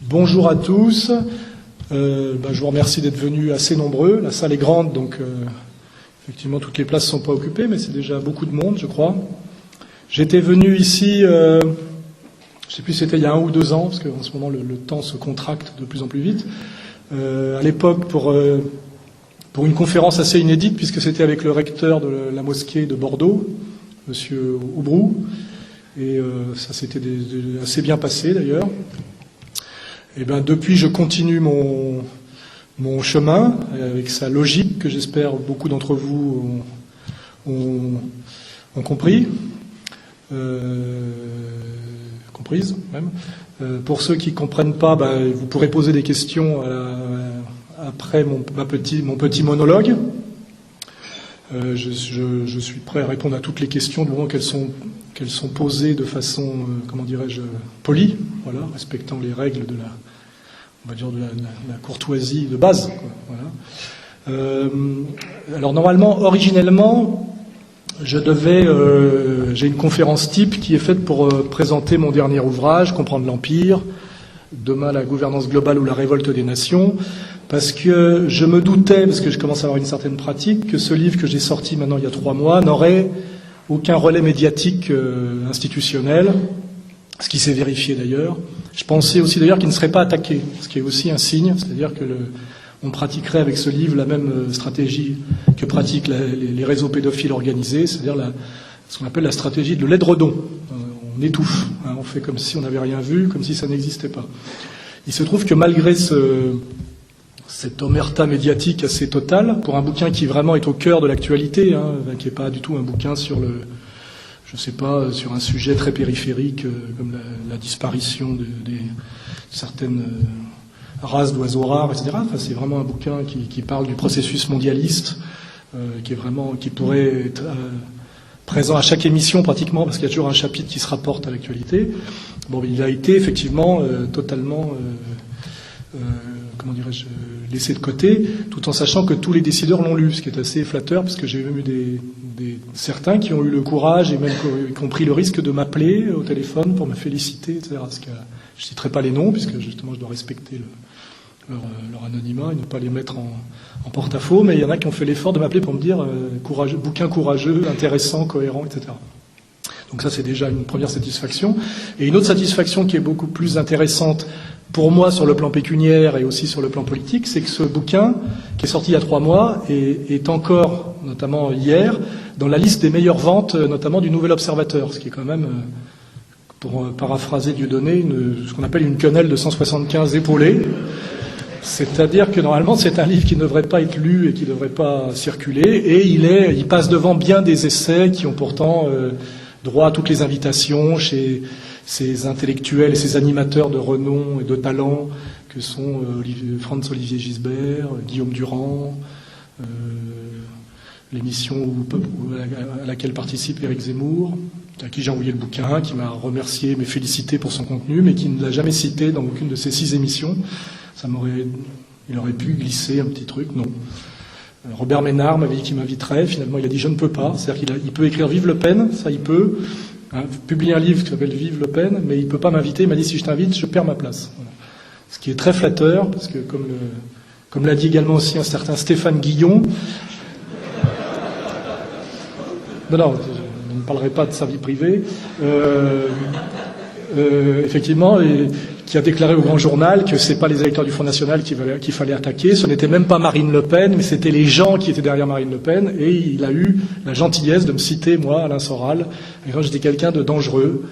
Bonjour à tous. Je vous remercie d'être venus assez nombreux. La salle est grande, donc effectivement toutes les places ne sont pas occupées, mais c'est déjà beaucoup de monde, je crois. J'étais venu ici, je ne sais plus si c'était il y a 1 ou 2 ans, parce qu'en ce moment le temps se contracte de plus en plus vite. À l'époque pour une conférence assez inédite, puisque c'était avec le recteur de la mosquée de Bordeaux, Monsieur Oubrou, et ça s'était assez bien passé d'ailleurs. Et bien depuis, je continue mon chemin avec sa logique que j'espère beaucoup d'entre vous ont compris, comprise même. Pour ceux qui ne comprennent pas, vous pourrez poser des questions après mon petit monologue. Je suis prêt à répondre à toutes les questions du moment qu'elles sont posées de façon, polie, voilà, respectant les règles de la courtoisie de base, quoi, voilà. Alors normalement, originellement, j'ai une conférence type qui est faite pour présenter mon dernier ouvrage, Comprendre l'Empire, demain la gouvernance globale ou la révolte des nations, parce que je me doutais, parce que je commence à avoir une certaine pratique, que ce livre que j'ai sorti maintenant il y a 3 mois n'aurait aucun relais médiatique institutionnel, ce qui s'est vérifié d'ailleurs. Je pensais aussi d'ailleurs qu'il ne serait pas attaqué, ce qui est aussi un signe, c'est-à-dire que on pratiquerait avec ce livre la même stratégie que pratiquent les réseaux pédophiles organisés, c'est-à-dire ce qu'on appelle la stratégie de l'édredon. On étouffe, hein, on fait comme si on n'avait rien vu, comme si ça n'existait pas. Il se trouve que malgré cette omerta médiatique assez totale, pour un bouquin qui vraiment est au cœur de l'actualité, hein, qui n'est pas du tout un bouquin sur sur un sujet très périphérique comme la disparition de certaines races d'oiseaux rares, etc. Enfin, c'est vraiment un bouquin qui parle du processus mondialiste, qui pourrait être présent à chaque émission pratiquement, parce qu'il y a toujours un chapitre qui se rapporte à l'actualité. Bon, il a été effectivement totalement laissé de côté, tout en sachant que tous les décideurs l'ont lu, ce qui est assez flatteur, parce que j'ai même eu certains qui ont eu le courage et même qui ont pris le risque de m'appeler au téléphone pour me féliciter, etc. Parce que je ne citerai pas les noms, puisque justement je dois respecter leur anonymat et ne pas les mettre en porte-à-faux, mais il y en a qui ont fait l'effort de m'appeler pour me dire bouquin courageux, intéressant, cohérent, etc. Donc ça, c'est déjà une première satisfaction. Et une autre satisfaction qui est beaucoup plus intéressante pour moi sur le plan pécuniaire et aussi sur le plan politique, c'est que ce bouquin, qui est sorti il y a 3 mois, est encore, notamment hier, dans la liste des meilleures ventes, notamment du Nouvel Observateur, ce qui est quand même, pour paraphraser Dieudonné, ce qu'on appelle une quenelle de 175 épaulés. C'est-à-dire que normalement, c'est un livre qui ne devrait pas être lu et qui ne devrait pas circuler, et il passe devant bien des essais qui ont pourtant droit à toutes les invitations chez ces intellectuels et ces animateurs de renom et de talent que sont Franz-Olivier Gisbert, Guillaume Durand, l'émission à laquelle participe Éric Zemmour, à qui j'ai envoyé le bouquin, qui m'a remercié, m'a félicité pour son contenu, mais qui ne l'a jamais cité dans aucune de ses 6 émissions. Il aurait pu glisser un petit truc, non. Robert Ménard m'avait dit qu'il m'inviterait, finalement il a dit je ne peux pas, c'est-à-dire qu'il peut écrire Vive Le Pen, ça il peut, hein, publier un livre qui s'appelle Vive Le Pen, mais il ne peut pas m'inviter, il m'a dit si je t'invite, je perds ma place. Voilà. Ce qui est très flatteur, parce que comme l'a dit également aussi un certain Stéphane Guillon, non, je ne parlerai pas de sa vie privée, effectivement, qui a déclaré au Grand Journal que c'est pas les électeurs du Front National qu'il fallait attaquer, ce n'était même pas Marine Le Pen, mais c'était les gens qui étaient derrière Marine Le Pen, et il a eu la gentillesse de me citer, moi, Alain Soral, et quand j'étais quelqu'un de dangereux,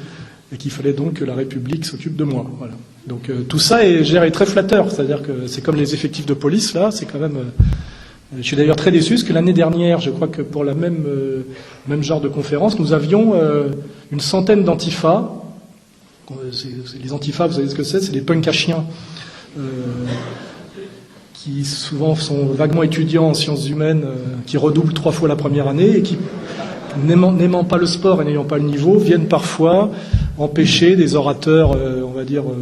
et qu'il fallait donc que la République s'occupe de moi. Voilà. Donc tout ça est très flatteur, c'est-à-dire que c'est comme les effectifs de police, là, c'est quand même... je suis d'ailleurs très déçu, parce que l'année dernière, je crois que pour la même genre de conférence, nous avions une centaine d'antifas. Les antifas, vous savez ce que c'est les punks à chiens, qui souvent sont vaguement étudiants en sciences humaines, qui redoublent 3 fois la première année et qui, n'aimant pas le sport et n'ayant pas le niveau, viennent parfois empêcher des orateurs,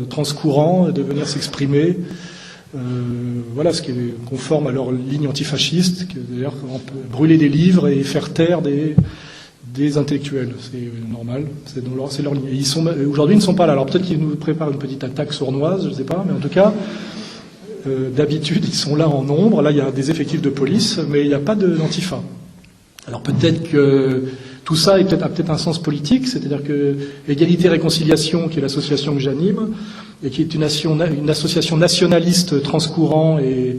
transcourants, de venir s'exprimer. Voilà, ce qui est conforme à leur ligne antifasciste, d'ailleurs on peut brûler des livres et faire taire des intellectuels. C'est normal, c'est leur ligne. Aujourd'hui, ils ne sont pas là. Alors peut-être qu'ils nous préparent une petite attaque sournoise, je ne sais pas, mais en tout cas, d'habitude, ils sont là en nombre. Là, il y a des effectifs de police, mais il n'y a pas d'antifa. Alors peut-être que tout ça a peut-être un sens politique, c'est-à-dire que Égalité et Réconciliation, qui est l'association que j'anime, et qui est une association nationaliste transcourant et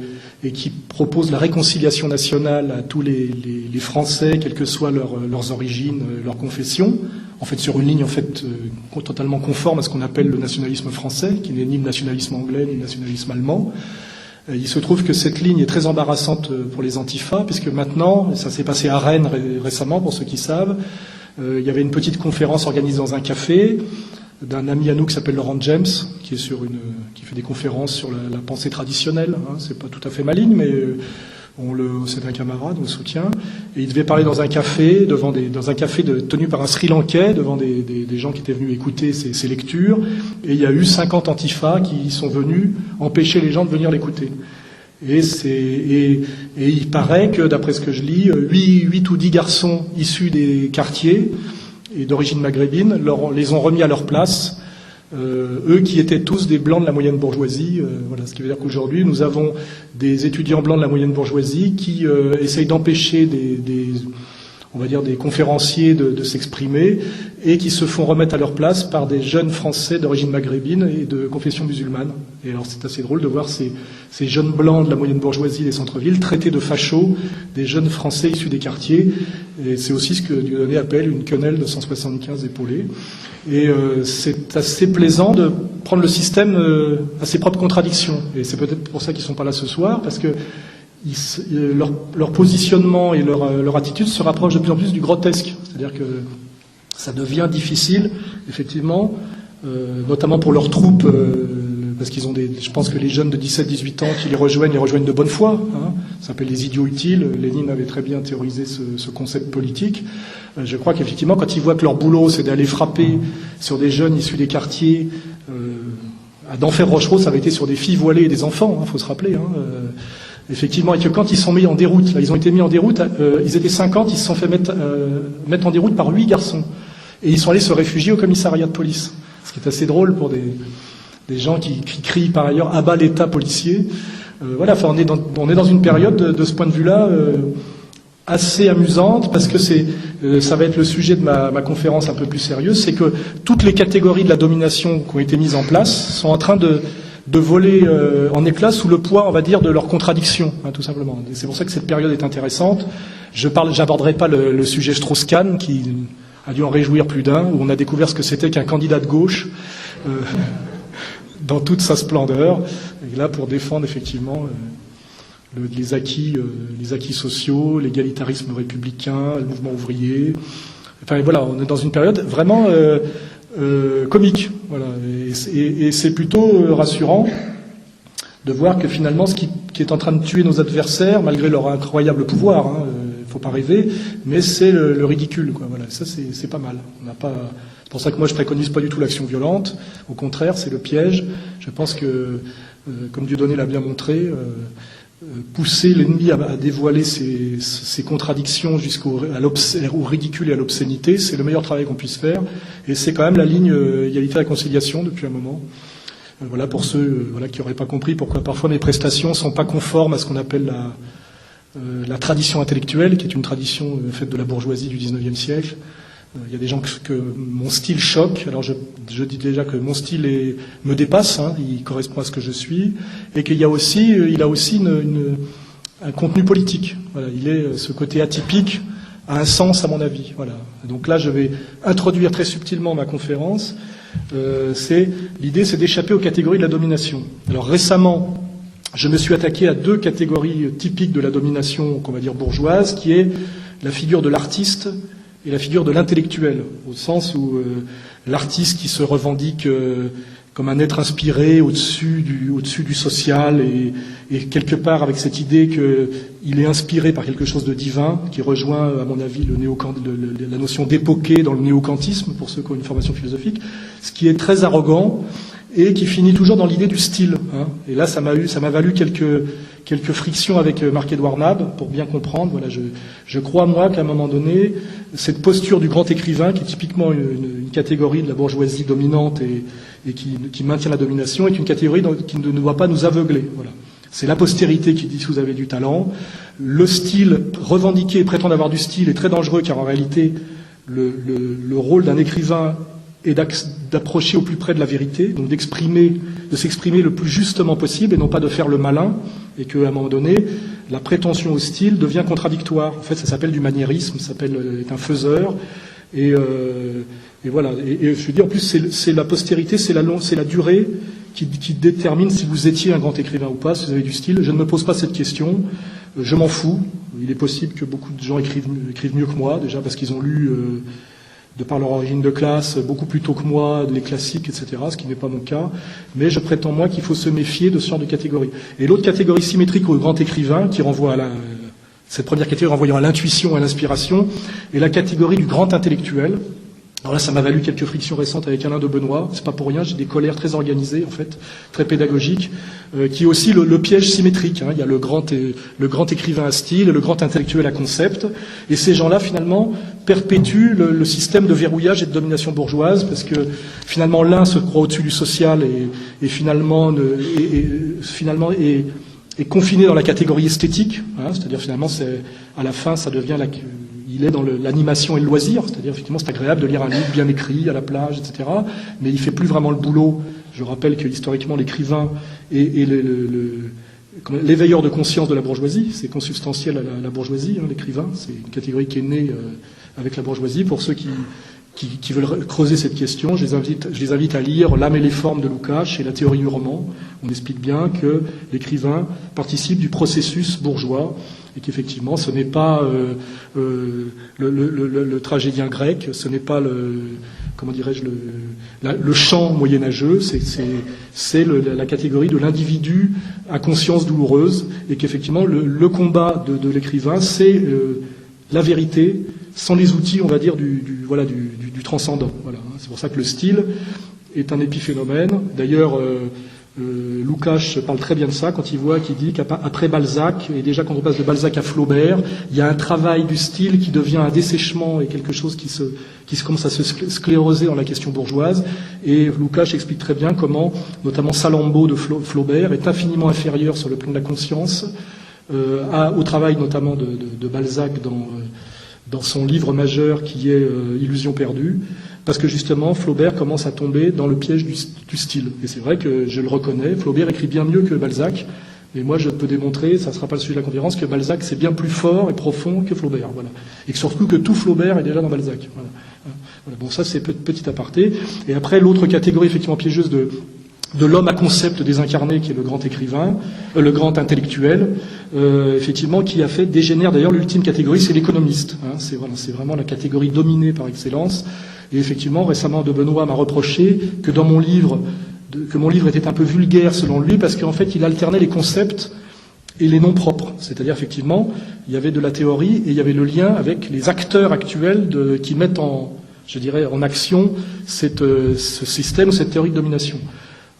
qui propose la réconciliation nationale à tous les Français, quelles que soient leurs origines, leurs confessions, en fait sur une ligne totalement conforme à ce qu'on appelle le nationalisme français, qui n'est ni le nationalisme anglais ni le nationalisme allemand. Il se trouve que cette ligne est très embarrassante pour les antifas, puisque maintenant, et ça s'est passé à Rennes récemment, pour ceux qui savent, il y avait une petite conférence organisée dans un café d'un ami à nous qui s'appelle Laurent James, qui fait des conférences sur la pensée traditionnelle. Hein, c'est pas tout à fait ma ligne, mais c'est un camarade, on le soutient. Et il devait parler dans un café, tenu par un Sri Lankais, devant des gens qui étaient venus écouter ses lectures. Et il y a eu 50 antifas qui sont venus empêcher les gens de venir l'écouter. Et il paraît que, d'après ce que je lis, 8 ou 10 garçons issus des quartiers et d'origine maghrébine les ont remis à leur place, eux qui étaient tous des blancs de la moyenne bourgeoisie. Voilà, ce qui veut dire qu'aujourd'hui, nous avons des étudiants blancs de la moyenne bourgeoisie qui essayent d'empêcher des conférenciers de s'exprimer et qui se font remettre à leur place par des jeunes Français d'origine maghrébine et de confession musulmane. Et alors c'est assez drôle de voir ces jeunes blancs de la moyenne bourgeoisie des centres-villes traités de fachos des jeunes Français issus des quartiers. Et c'est aussi ce que Dieudonné appelle une quenelle de 175 épaulés. Et c'est assez plaisant de prendre le système à ses propres contradictions. Et c'est peut-être pour ça qu'ils ne sont pas là ce soir, parce que leur positionnement et leur attitude se rapprochent de plus en plus du grotesque. C'est-à-dire que ça devient difficile, effectivement, notamment pour leurs troupes, parce qu'ils ont je pense que les jeunes de 17-18 ans qui les rejoignent de bonne foi. Hein, ça s'appelle les idiots utiles. Lénine avait très bien théorisé ce concept politique. Je crois qu'effectivement, quand ils voient que leur boulot, c'est d'aller frapper sur des jeunes issus des quartiers, à d'Enfer-Rochereau, ça avait été sur des filles voilées et des enfants, faut se rappeler. Effectivement, et que quand ils sont mis en déroute, là, ils ont été mis en déroute, ils étaient 50, ils se sont fait mettre en déroute par 8 garçons. Et ils sont allés se réfugier au commissariat de police. Ce qui est assez drôle pour des gens qui crient par ailleurs « abat l'État policier ». Voilà, enfin, on est dans une période de ce point de vue-là assez amusante, parce que ça va être le sujet de ma conférence un peu plus sérieuse, c'est que toutes les catégories de la domination qui ont été mises en place sont en train de voler en éclats sous le poids, on va dire, de leurs contradictions, tout simplement. Et c'est pour ça que cette période est intéressante. J'aborderai pas le sujet Strauss-Kahn, qui a dû en réjouir plus d'un, où on a découvert ce que c'était qu'un candidat de gauche, dans toute sa splendeur, et là pour défendre effectivement les acquis sociaux, l'égalitarisme républicain, le mouvement ouvrier. Enfin voilà, on est dans une période vraiment comique, voilà, et c'est plutôt rassurant de voir que finalement ce qui est en train de tuer nos adversaires, malgré leur incroyable pouvoir, faut pas rêver, mais c'est le ridicule, quoi. Voilà, ça c'est pas mal. C'est pour ça que moi je préconise pas du tout l'action violente. Au contraire, c'est le piège. Je pense que, comme Dieudonné l'a bien montré, pousser l'ennemi à dévoiler ses contradictions jusqu'au ridicule et à l'obscénité, c'est le meilleur travail qu'on puisse faire. Et c'est quand même la ligne égalité-réconciliation depuis un moment. Voilà, pour ceux qui n'auraient pas compris pourquoi parfois mes prestations ne sont pas conformes à ce qu'on appelle la tradition intellectuelle, qui est une tradition faite de la bourgeoisie du XIXe siècle. Il y a des gens que mon style choque. Alors je dis déjà que mon style me dépasse, il correspond à ce que je suis, et qu'il y a aussi, un contenu politique. Voilà, ce côté atypique a un sens à mon avis. Voilà. Donc là, je vais introduire très subtilement ma conférence. L'idée, c'est d'échapper aux catégories de la domination. Alors récemment, je me suis attaqué à 2 catégories typiques de la domination, qu'on va dire bourgeoise, qui est la figure de l'artiste et la figure de l'intellectuel, au sens où l'artiste qui se revendique comme un être inspiré au-dessus du social et quelque part avec cette idée qu'il est inspiré par quelque chose de divin, qui rejoint, à mon avis, la notion d'époqué dans le néo-kantisme, pour ceux qui ont une formation philosophique, ce qui est très arrogant et qui finit toujours dans l'idée du style. Hein. Et là, ça m'a valu quelques frictions avec Marc-Édouard Nab pour bien comprendre. Voilà, je crois, moi, qu'à un moment donné, cette posture du grand écrivain, qui est typiquement une catégorie de la bourgeoisie dominante et qui maintient la domination, est une catégorie qui ne doit pas nous aveugler. Voilà. C'est la postérité qui dit si vous avez du talent. Le style, revendiquer et prétendre avoir du style est très dangereux, car en réalité, le rôle d'un écrivain est d'approcher au plus près de la vérité, donc de s'exprimer le plus justement possible et non pas de faire le malin, et qu'à un moment donné, la prétention au style devient contradictoire. En fait, ça s'appelle du maniérisme, ça est un faiseur, et voilà. Et je veux dire, en plus, c'est la postérité, c'est la durée qui détermine si vous étiez un grand écrivain ou pas, si vous avez du style. Je ne me pose pas cette question, je m'en fous. Il est possible que beaucoup de gens écrivent mieux que moi, déjà parce qu'ils ont lu, de par leur origine de classe, beaucoup plus tôt que moi, les classiques, etc., ce qui n'est pas mon cas. Mais je prétends, moi, qu'il faut se méfier de ce genre de catégorie. Et l'autre catégorie symétrique au grand écrivain, qui renvoie cette première catégorie renvoyant à l'intuition, à l'inspiration, est la catégorie du grand intellectuel. Alors là, ça m'a valu quelques frictions récentes avec Alain de Benoît. C'est pas pour rien, j'ai des colères très organisées, en fait, très pédagogiques, qui est aussi le piège symétrique. Hein. Il y a le grand écrivain à style et le grand intellectuel à concept. Et ces gens-là, finalement, perpétuent le système de verrouillage et de domination bourgeoise, parce que finalement, l'un se croit au-dessus du social et finalement est confiné dans la catégorie esthétique. Hein. C'est-à-dire, finalement, à la fin, ça devient il est dans l'animation et le loisir, c'est-à-dire effectivement c'est agréable de lire un livre bien écrit à la plage, etc. Mais il fait plus vraiment le boulot. Je rappelle que historiquement l'écrivain est l'éveilleur de conscience de la bourgeoisie, c'est consubstantiel à la bourgeoisie, hein, l'écrivain, c'est une catégorie qui est née avec la bourgeoisie. Pour ceux qui veulent creuser cette question, je les invite à lire L'âme et les formes de Lukács et la théorie du roman. On explique bien que l'écrivain participe du processus bourgeois et qu'effectivement ce n'est pas le tragédien grec, ce n'est pas le chant moyenâgeux, c'est la catégorie de l'individu à conscience douloureuse, et qu'effectivement le combat de l'écrivain, c'est la vérité sans les outils, on va dire, du transcendant. Voilà. C'est pour ça que le style est un épiphénomène. D'ailleurs, Lukács parle très bien de ça quand qu'il dit qu'après Balzac, et déjà quand on passe de Balzac à Flaubert, il y a un travail du style qui devient un dessèchement et quelque chose qui commence à se scléroser dans la question bourgeoise. Et Lukács explique très bien comment, notamment Salammbô de Flaubert, est infiniment inférieur sur le plan de la conscience au travail notamment de Balzac dans son livre majeur qui est Illusion perdue, parce que justement Flaubert commence à tomber dans le piège du style. Et c'est vrai que je le reconnais, Flaubert écrit bien mieux que Balzac, mais moi je peux démontrer, ça ne sera pas le sujet de la conférence, que Balzac c'est bien plus fort et profond que Flaubert. Voilà. Et surtout que tout Flaubert est déjà dans Balzac. Voilà. Voilà. Bon, ça c'est petit aparté. Et après, l'autre catégorie effectivement piégeuse de l'homme à concept désincarné, qui est le grand écrivain, le grand intellectuel, effectivement, qui a fait dégénère. D'ailleurs, l'ultime catégorie, c'est l'économiste. Hein, c'est vraiment la catégorie dominée par excellence. Et effectivement, récemment, de Benoît m'a reproché que dans mon livre, que mon livre était un peu vulgaire selon lui, parce qu'en fait, il alternait les concepts et les noms propres. C'est-à-dire, effectivement, il y avait de la théorie et il y avait le lien avec les acteurs actuels qui mettent en action ce système, cette théorie de domination.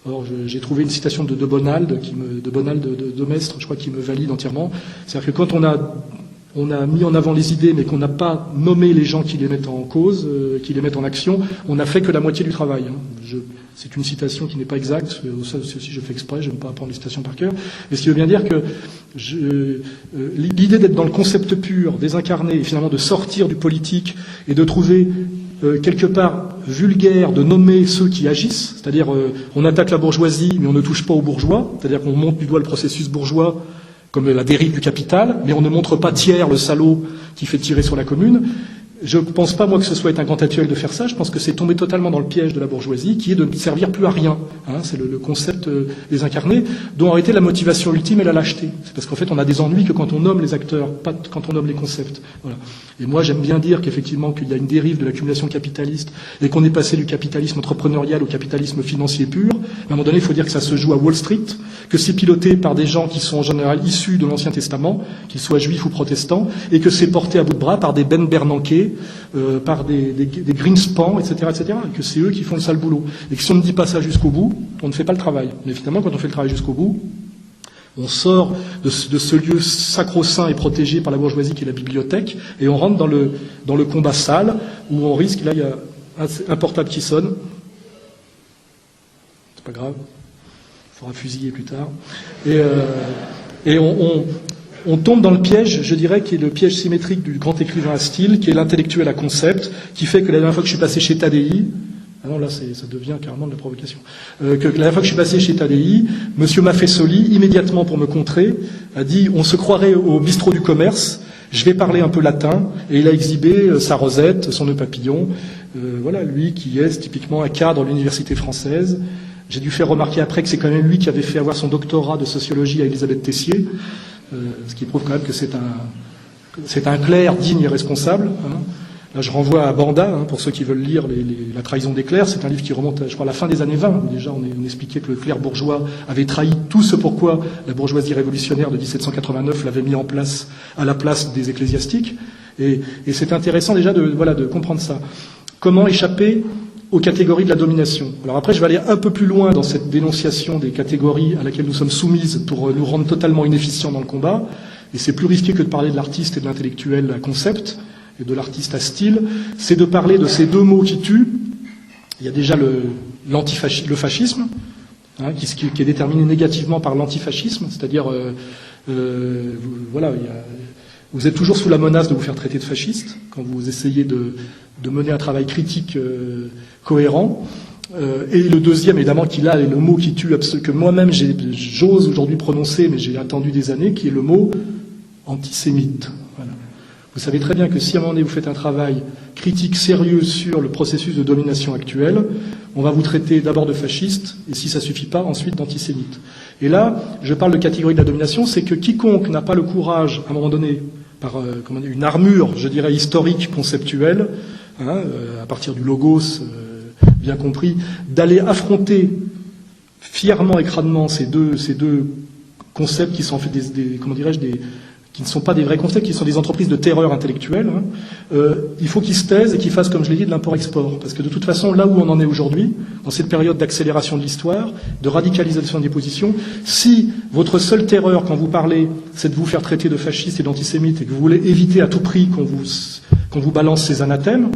Or, j'ai trouvé une citation de Bonald, de Mestre, je crois, qui me valide entièrement. C'est-à-dire que quand on a mis en avant les idées, mais qu'on n'a pas nommé les gens qui les mettent en cause, qui les mettent en action, on n'a fait que la moitié du travail. Hein. C'est une citation qui n'est pas exacte, ça aussi je fais exprès, je n'aime pas apprendre les citations par cœur, mais ce qui veut bien dire que l'idée d'être dans le concept pur, désincarné, et finalement de sortir du politique et de trouver quelque part vulgaire de nommer ceux qui agissent, c'est-à-dire on attaque la bourgeoisie mais on ne touche pas aux bourgeois, c'est-à-dire qu'on monte du doigt le processus bourgeois comme la dérive du capital, mais on ne montre pas Thiers, le salaud qui fait tirer sur la commune. Je ne pense pas, moi, que ce soit un grand intellectuel de faire ça. Je pense que c'est tomber totalement dans le piège de la bourgeoisie, qui est de ne servir plus à rien. Hein, c'est le concept désincarné, dont en réalité la motivation ultime est la lâcheté. C'est parce qu'en fait, on a des ennuis que quand on nomme les acteurs, pas quand on nomme les concepts. Voilà. Et moi, j'aime bien dire qu'effectivement, qu'il y a une dérive de l'accumulation capitaliste et qu'on est passé du capitalisme entrepreneurial au capitalisme financier pur. Mais à un moment donné, il faut dire que ça se joue à Wall Street, que c'est piloté par des gens qui sont en général issus de l'Ancien Testament, qu'ils soient juifs ou protestants, et que c'est porté à bout de bras par des Ben Bernanke contrôlés par des Greenspans, etc., etc., et que c'est eux qui font le sale boulot. Et que si on ne dit pas ça jusqu'au bout, on ne fait pas le travail. Mais évidemment, quand on fait le travail jusqu'au bout, on sort de ce lieu sacro-saint et protégé par la bourgeoisie qui est la bibliothèque, et on rentre dans le combat sale, où on risque, là il y a un portable qui sonne, c'est pas grave, il faudra fusiller plus tard, et on tombe dans le piège, je dirais, qui est le piège symétrique du grand écrivain à style, qui est l'intellectuel à concept, qui fait que la dernière fois que je suis passé chez Tadi, ah non, là, ça devient carrément de la provocation. Que la dernière fois que je suis passé chez Tadi, Monsieur Maffesoli, immédiatement pour me contrer, a dit « on se croirait au bistrot du commerce, je vais parler un peu latin », et il a exhibé sa rosette, son nœud papillon. Voilà, lui qui est typiquement un cadre de l'université française. J'ai dû faire remarquer après que c'est quand même lui qui avait fait avoir son doctorat de sociologie à Elisabeth Tessier, ce qui prouve quand même que c'est un clerc digne et responsable. Hein. Là, je renvoie à Banda, pour ceux qui veulent lire La trahison des clercs. C'est un livre qui remonte, je crois, à la fin des années 20, où déjà on expliquait que le clerc bourgeois avait trahi tout ce pourquoi la bourgeoisie révolutionnaire de 1789 l'avait mis en place à la place des ecclésiastiques. Et c'est intéressant déjà de comprendre ça. Comment échapper aux catégories de la domination. Alors après, je vais aller un peu plus loin dans cette dénonciation des catégories à laquelle nous sommes soumises pour nous rendre totalement inefficients dans le combat. Et c'est plus risqué que de parler de l'artiste et de l'intellectuel à concept, et de l'artiste à style. C'est de parler de ces deux mots qui tuent. Il y a déjà le fascisme, hein, qui est déterminé négativement par l'antifascisme, c'est-à-dire, voilà, vous êtes toujours sous la menace de vous faire traiter de fasciste quand vous essayez de mener un travail critique cohérent. Et le deuxième, évidemment, qui là est le mot qui tue, que moi-même j'ose aujourd'hui prononcer, mais j'ai attendu des années, qui est le mot antisémite. Voilà. Vous savez très bien que si à un moment donné vous faites un travail critique sérieux sur le processus de domination actuel, on va vous traiter d'abord de fasciste, et si ça suffit pas, ensuite d'antisémite. Et là, je parle de catégorie de la domination, c'est que quiconque n'a pas le courage, à un moment donné, par une armure, je dirais, historique, conceptuelle, hein, à partir du logos, bien compris, d'aller affronter fièrement et crânement ces deux concepts qui sont en fait qui ne sont pas des vrais concepts, qui sont des entreprises de terreur intellectuelle, hein, il faut qu'ils se taisent et qu'ils fassent, comme je l'ai dit, de l'import-export. Parce que de toute façon, là où on en est aujourd'hui, dans cette période d'accélération de l'histoire, de radicalisation des positions, si votre seule terreur quand vous parlez, c'est de vous faire traiter de fasciste et d'antisémite, et que vous voulez éviter à tout prix qu'on vous balance ces anathèmes,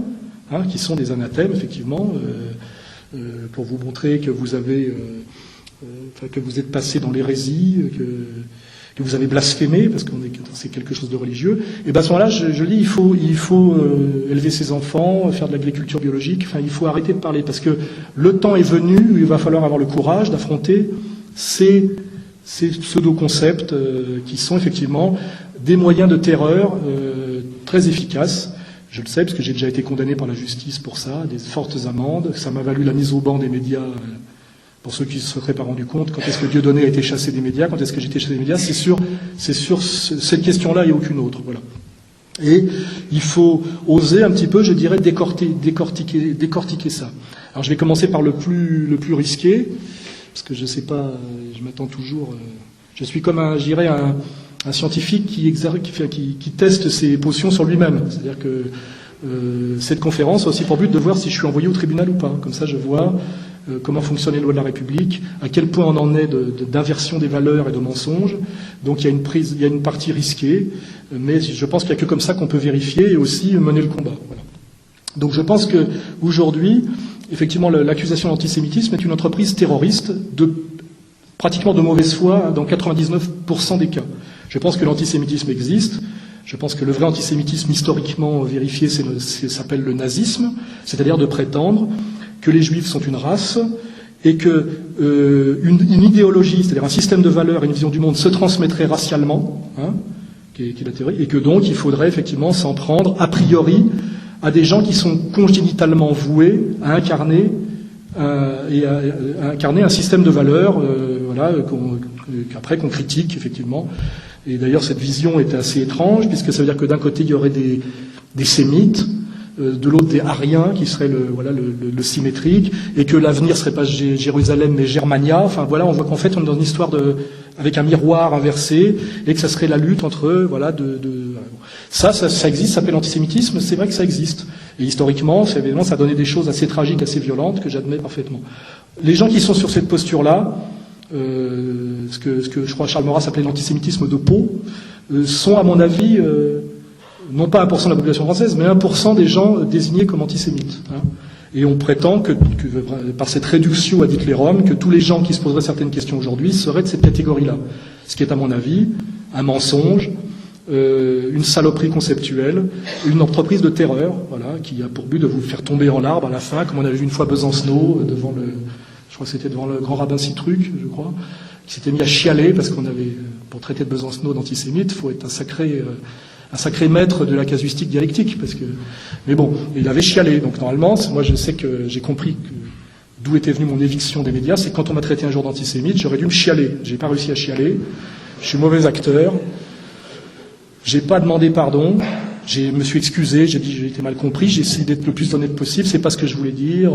hein, qui sont des anathèmes, effectivement, pour vous montrer que vous avez, que vous êtes passé dans l'hérésie, que vous avez blasphémé, parce que c'est quelque chose de religieux, et bien à ce moment-là, je dis, il faut élever ses enfants, faire de l'agriculture biologique, enfin, il faut arrêter de parler, parce que le temps est venu où il va falloir avoir le courage d'affronter ces pseudo-concepts qui sont effectivement des moyens de terreur très efficaces. Je le sais, parce que j'ai déjà été condamné par la justice pour ça, des fortes amendes, ça m'a valu la mise au banc des médias. Pour ceux qui ne se seraient pas rendus compte, quand est-ce que Dieudonné a été chassé des médias, quand est-ce que j'ai été chassé des médias, c'est sur cette question-là et aucune autre. Voilà. Et il faut oser un petit peu, je dirais, décortiquer ça. Alors je vais commencer par le plus risqué, parce que je ne sais pas, je m'attends toujours. Je suis comme un scientifique qui teste ses potions sur lui-même. C'est-à-dire que cette conférence a aussi pour but de voir si je suis envoyé au tribunal ou pas. Comme ça, je vois comment fonctionnent les lois de la République, à quel point on en est d'inversion des valeurs et de mensonges. Donc il y a une partie risquée, mais je pense qu'il n'y a que comme ça qu'on peut vérifier et aussi mener le combat. Voilà. Donc je pense qu'aujourd'hui, effectivement, l'accusation d'antisémitisme est une entreprise terroriste pratiquement de mauvaise foi dans 99% des cas. Je pense que l'antisémitisme existe. Je pense que le vrai antisémitisme historiquement vérifié s'appelle le nazisme, c'est-à-dire de prétendre que les juifs sont une race et que une idéologie, c'est-à-dire un système de valeurs et une vision du monde se transmettrait racialement, hein, qui est la théorie, et que donc il faudrait effectivement s'en prendre a priori à des gens qui sont congénitalement voués à incarner un système de valeurs, voilà, qu'après qu'on critique effectivement. Et d'ailleurs cette vision est assez étrange puisque ça veut dire que d'un côté il y aurait des sémites, de l'autre des Ariens, qui serait le symétrique, et que l'avenir serait pas Jérusalem mais Germania. Enfin voilà, on voit qu'en fait on est dans une histoire avec un miroir inversé, et que ça serait la lutte entre ça existe, ça s'appelle l'antisémitisme, c'est vrai que ça existe. Et historiquement, évidemment, ça a donné des choses assez tragiques, assez violentes, que j'admets parfaitement. Les gens qui sont sur cette posture-là, ce que je crois Charles Maurras appelait l'antisémitisme de peau, sont à mon avis non pas 1% de la population française, mais 1% des gens désignés comme antisémites. Hein. Et on prétend que par cette réduction ad Hitlerum, que tous les gens qui se poseraient certaines questions aujourd'hui seraient de cette catégorie-là. Ce qui est à mon avis un mensonge, une saloperie conceptuelle, une entreprise de terreur, voilà, qui a pour but de vous faire tomber en l'arbre à la fin, comme on avait vu une fois Besancenot devant je crois que c'était devant le grand rabbin Citruc, je crois, qui s'était mis à chialer parce qu'on avait, pour traiter de Besancenot d'antisémite, il faut être un sacré maître de la casuistique dialectique, mais bon, il avait chialé. Donc normalement, moi je sais que j'ai compris d'où était venue mon éviction des médias, c'est que quand on m'a traité un jour d'antisémite, j'aurais dû me chialer. J'ai pas réussi à chialer, je suis mauvais acteur, j'ai pas demandé pardon, je me suis excusé, j'ai dit j'ai été mal compris, j'ai essayé d'être le plus honnête possible, c'est pas ce que je voulais dire,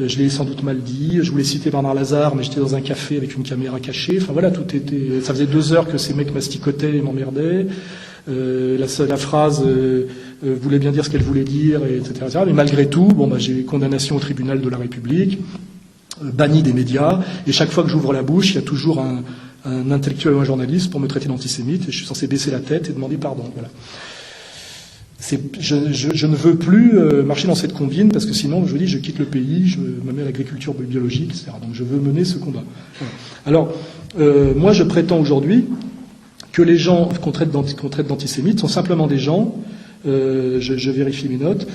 je l'ai sans doute mal dit, je voulais citer Bernard Lazare, mais j'étais dans un café avec une caméra cachée, enfin voilà, ça faisait 2 heures que ces mecs masticotaient et m'emmerdaient. La phrase voulait bien dire ce qu'elle voulait dire, etc. Mais malgré tout, j'ai eu condamnation au tribunal de la République, banni des médias, et chaque fois que j'ouvre la bouche, il y a toujours un intellectuel ou un journaliste pour me traiter d'antisémite, et je suis censé baisser la tête et demander pardon. Voilà. Je ne veux plus marcher dans cette combine, parce que sinon, je vous dis, je quitte le pays, je me mets à l'agriculture biologique, etc. Donc je veux mener ce combat. Voilà. Alors, moi je prétends aujourd'hui que les gens qu'on traite d'antisémites sont simplement des gens, je vérifie mes notes,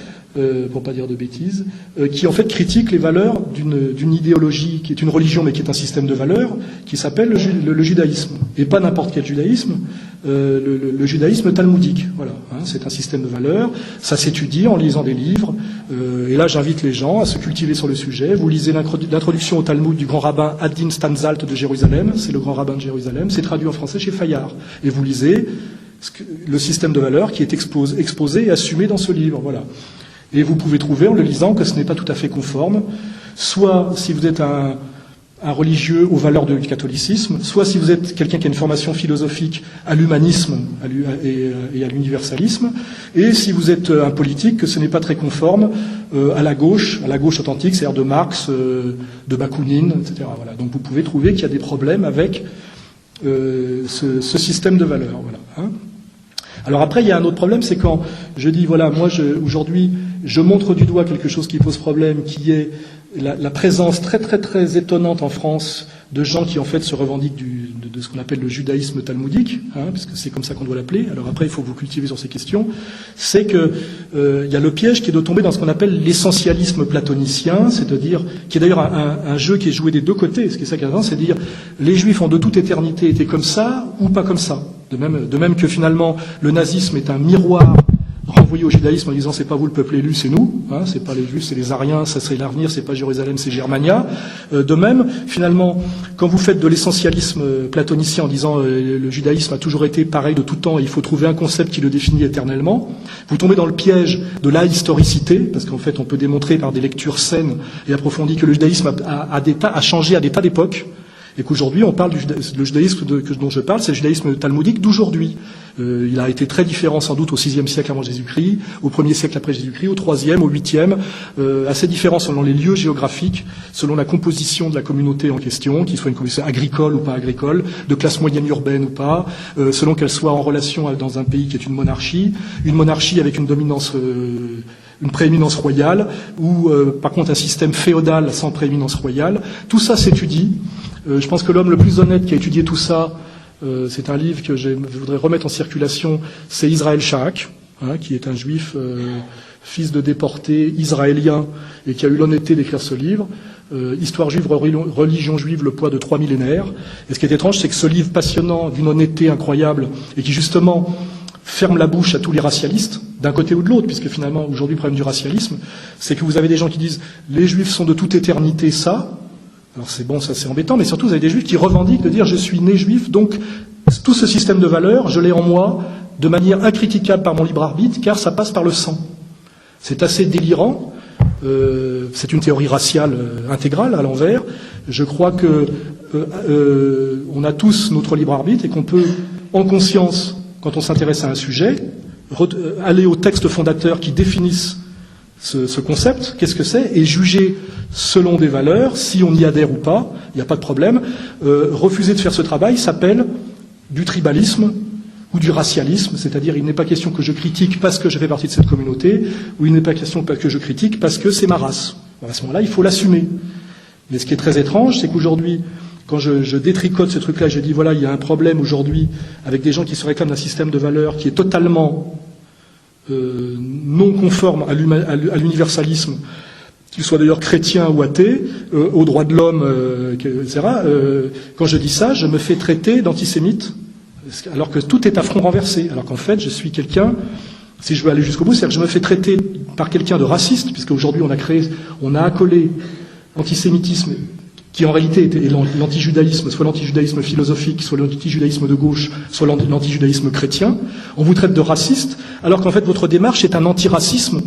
pour pas dire de bêtises, qui en fait critiquent les valeurs d'une idéologie qui est une religion mais qui est un système de valeurs, qui s'appelle le judaïsme. Et pas n'importe quel judaïsme, le judaïsme talmudique. Voilà, hein, c'est un système de valeurs, ça s'étudie en lisant des livres, et là j'invite les gens à se cultiver sur le sujet. Vous lisez l'introduction au Talmud du grand rabbin Adin Stanzalt de Jérusalem, c'est le grand rabbin de Jérusalem, c'est traduit en français chez Fayard. Et vous lisez le système de valeurs qui est exposé et assumé dans ce livre. Voilà. Et vous pouvez trouver, en le lisant, que ce n'est pas tout à fait conforme, soit si vous êtes un religieux aux valeurs du catholicisme, soit si vous êtes quelqu'un qui a une formation philosophique à l'humanisme et à l'universalisme, et si vous êtes un politique, que ce n'est pas très conforme à la gauche authentique, c'est-à-dire de Marx, de Bakounine, etc. Voilà. Donc vous pouvez trouver qu'il y a des problèmes avec ce système de valeurs. Voilà, hein. Alors après, il y a un autre problème, c'est quand je dis, voilà, moi, aujourd'hui, je montre du doigt quelque chose qui pose problème, qui est la présence très, très, très étonnante en France de gens qui, en fait, se revendiquent de ce qu'on appelle le judaïsme talmudique, hein, parce que c'est comme ça qu'on doit l'appeler. Alors après, il faut vous cultiver sur ces questions. C'est que il y a le piège qui est de tomber dans ce qu'on appelle l'essentialisme platonicien, c'est-à-dire, qui est d'ailleurs un jeu qui est joué des deux côtés. Ce qui est ça qui est intéressant, c'est de dire, les Juifs ont de toute éternité été comme ça ou pas comme ça. De même que finalement, le nazisme est un miroir renvoyé au judaïsme en disant c'est pas vous le peuple élu, c'est nous, hein, c'est pas les Juifs, c'est les Ariens, ça c'est l'avenir, c'est pas Jérusalem, c'est Germania. De même, finalement, quand vous faites de l'essentialisme platonicien en disant le judaïsme a toujours été pareil de tout temps et il faut trouver un concept qui le définit éternellement, vous tombez dans le piège de la historicité, parce qu'en fait on peut démontrer par des lectures saines et approfondies que le judaïsme a changé à des tas d'époques. Et qu'aujourd'hui, on parle le judaïsme dont je parle, c'est le judaïsme talmudique d'aujourd'hui. Il a été très différent sans doute au VIe siècle avant Jésus-Christ, au 1er siècle après Jésus-Christ, au 3e, au 8e, assez différent selon les lieux géographiques, selon la composition de la communauté en question, qu'il soit une communauté agricole ou pas agricole, de classe moyenne urbaine ou pas, selon qu'elle soit en relation dans un pays qui est une monarchie avec une dominance une prééminence royale, ou par contre un système féodal sans prééminence royale. Tout ça s'étudie. Je pense que l'homme le plus honnête qui a étudié tout ça, c'est un livre que je voudrais remettre en circulation, c'est Israël Shaak, hein, qui est un juif, fils de déportés israélien, et qui a eu l'honnêteté d'écrire ce livre. Histoire juive, religion juive, le poids de 3 millénaires. Et ce qui est étrange, c'est que ce livre passionnant, d'une honnêteté incroyable, et qui justement ferme la bouche à tous les racialistes, d'un côté ou de l'autre, puisque finalement, aujourd'hui, le problème du racialisme, c'est que vous avez des gens qui disent « les juifs sont de toute éternité ça ». Alors c'est bon, ça c'est embêtant, mais surtout vous avez des juifs qui revendiquent de dire « je suis né juif, donc tout ce système de valeurs, je l'ai en moi, de manière incritiquable par mon libre arbitre, car ça passe par le sang ». C'est assez délirant. C'est une théorie raciale intégrale à l'envers. Je crois que on a tous notre libre arbitre et qu'on peut, en conscience, quand on s'intéresse à un sujet, aller aux textes fondateurs qui définissent ce concept, qu'est-ce que c'est, et juger selon des valeurs, si on y adhère ou pas, il n'y a pas de problème. Refuser de faire ce travail s'appelle du tribalisme ou du racialisme, c'est-à-dire il n'est pas question que je critique parce que je fais partie de cette communauté, ou il n'est pas question que je critique parce que c'est ma race. Alors à ce moment-là, il faut l'assumer. Mais ce qui est très étrange, c'est qu'aujourd'hui, quand je détricote ce truc-là, je dis voilà, il y a un problème aujourd'hui avec des gens qui se réclament d'un système de valeurs qui est totalement non conforme à l'universalisme, qu'il soit d'ailleurs chrétien ou athée, aux droits de l'homme, etc. Quand je dis ça, je me fais traiter d'antisémite, alors que tout est à front renversé. Alors qu'en fait, je suis quelqu'un, si je veux aller jusqu'au bout, c'est-à-dire que je me fais traiter par quelqu'un de raciste, puisque aujourd'hui on a accolé l'antisémitisme, qui en réalité était l'antijudaïsme, soit l'antijudaïsme philosophique, soit l'antijudaïsme de gauche, soit l'antijudaïsme chrétien. On vous traite de raciste, alors qu'en fait votre démarche est un antiracisme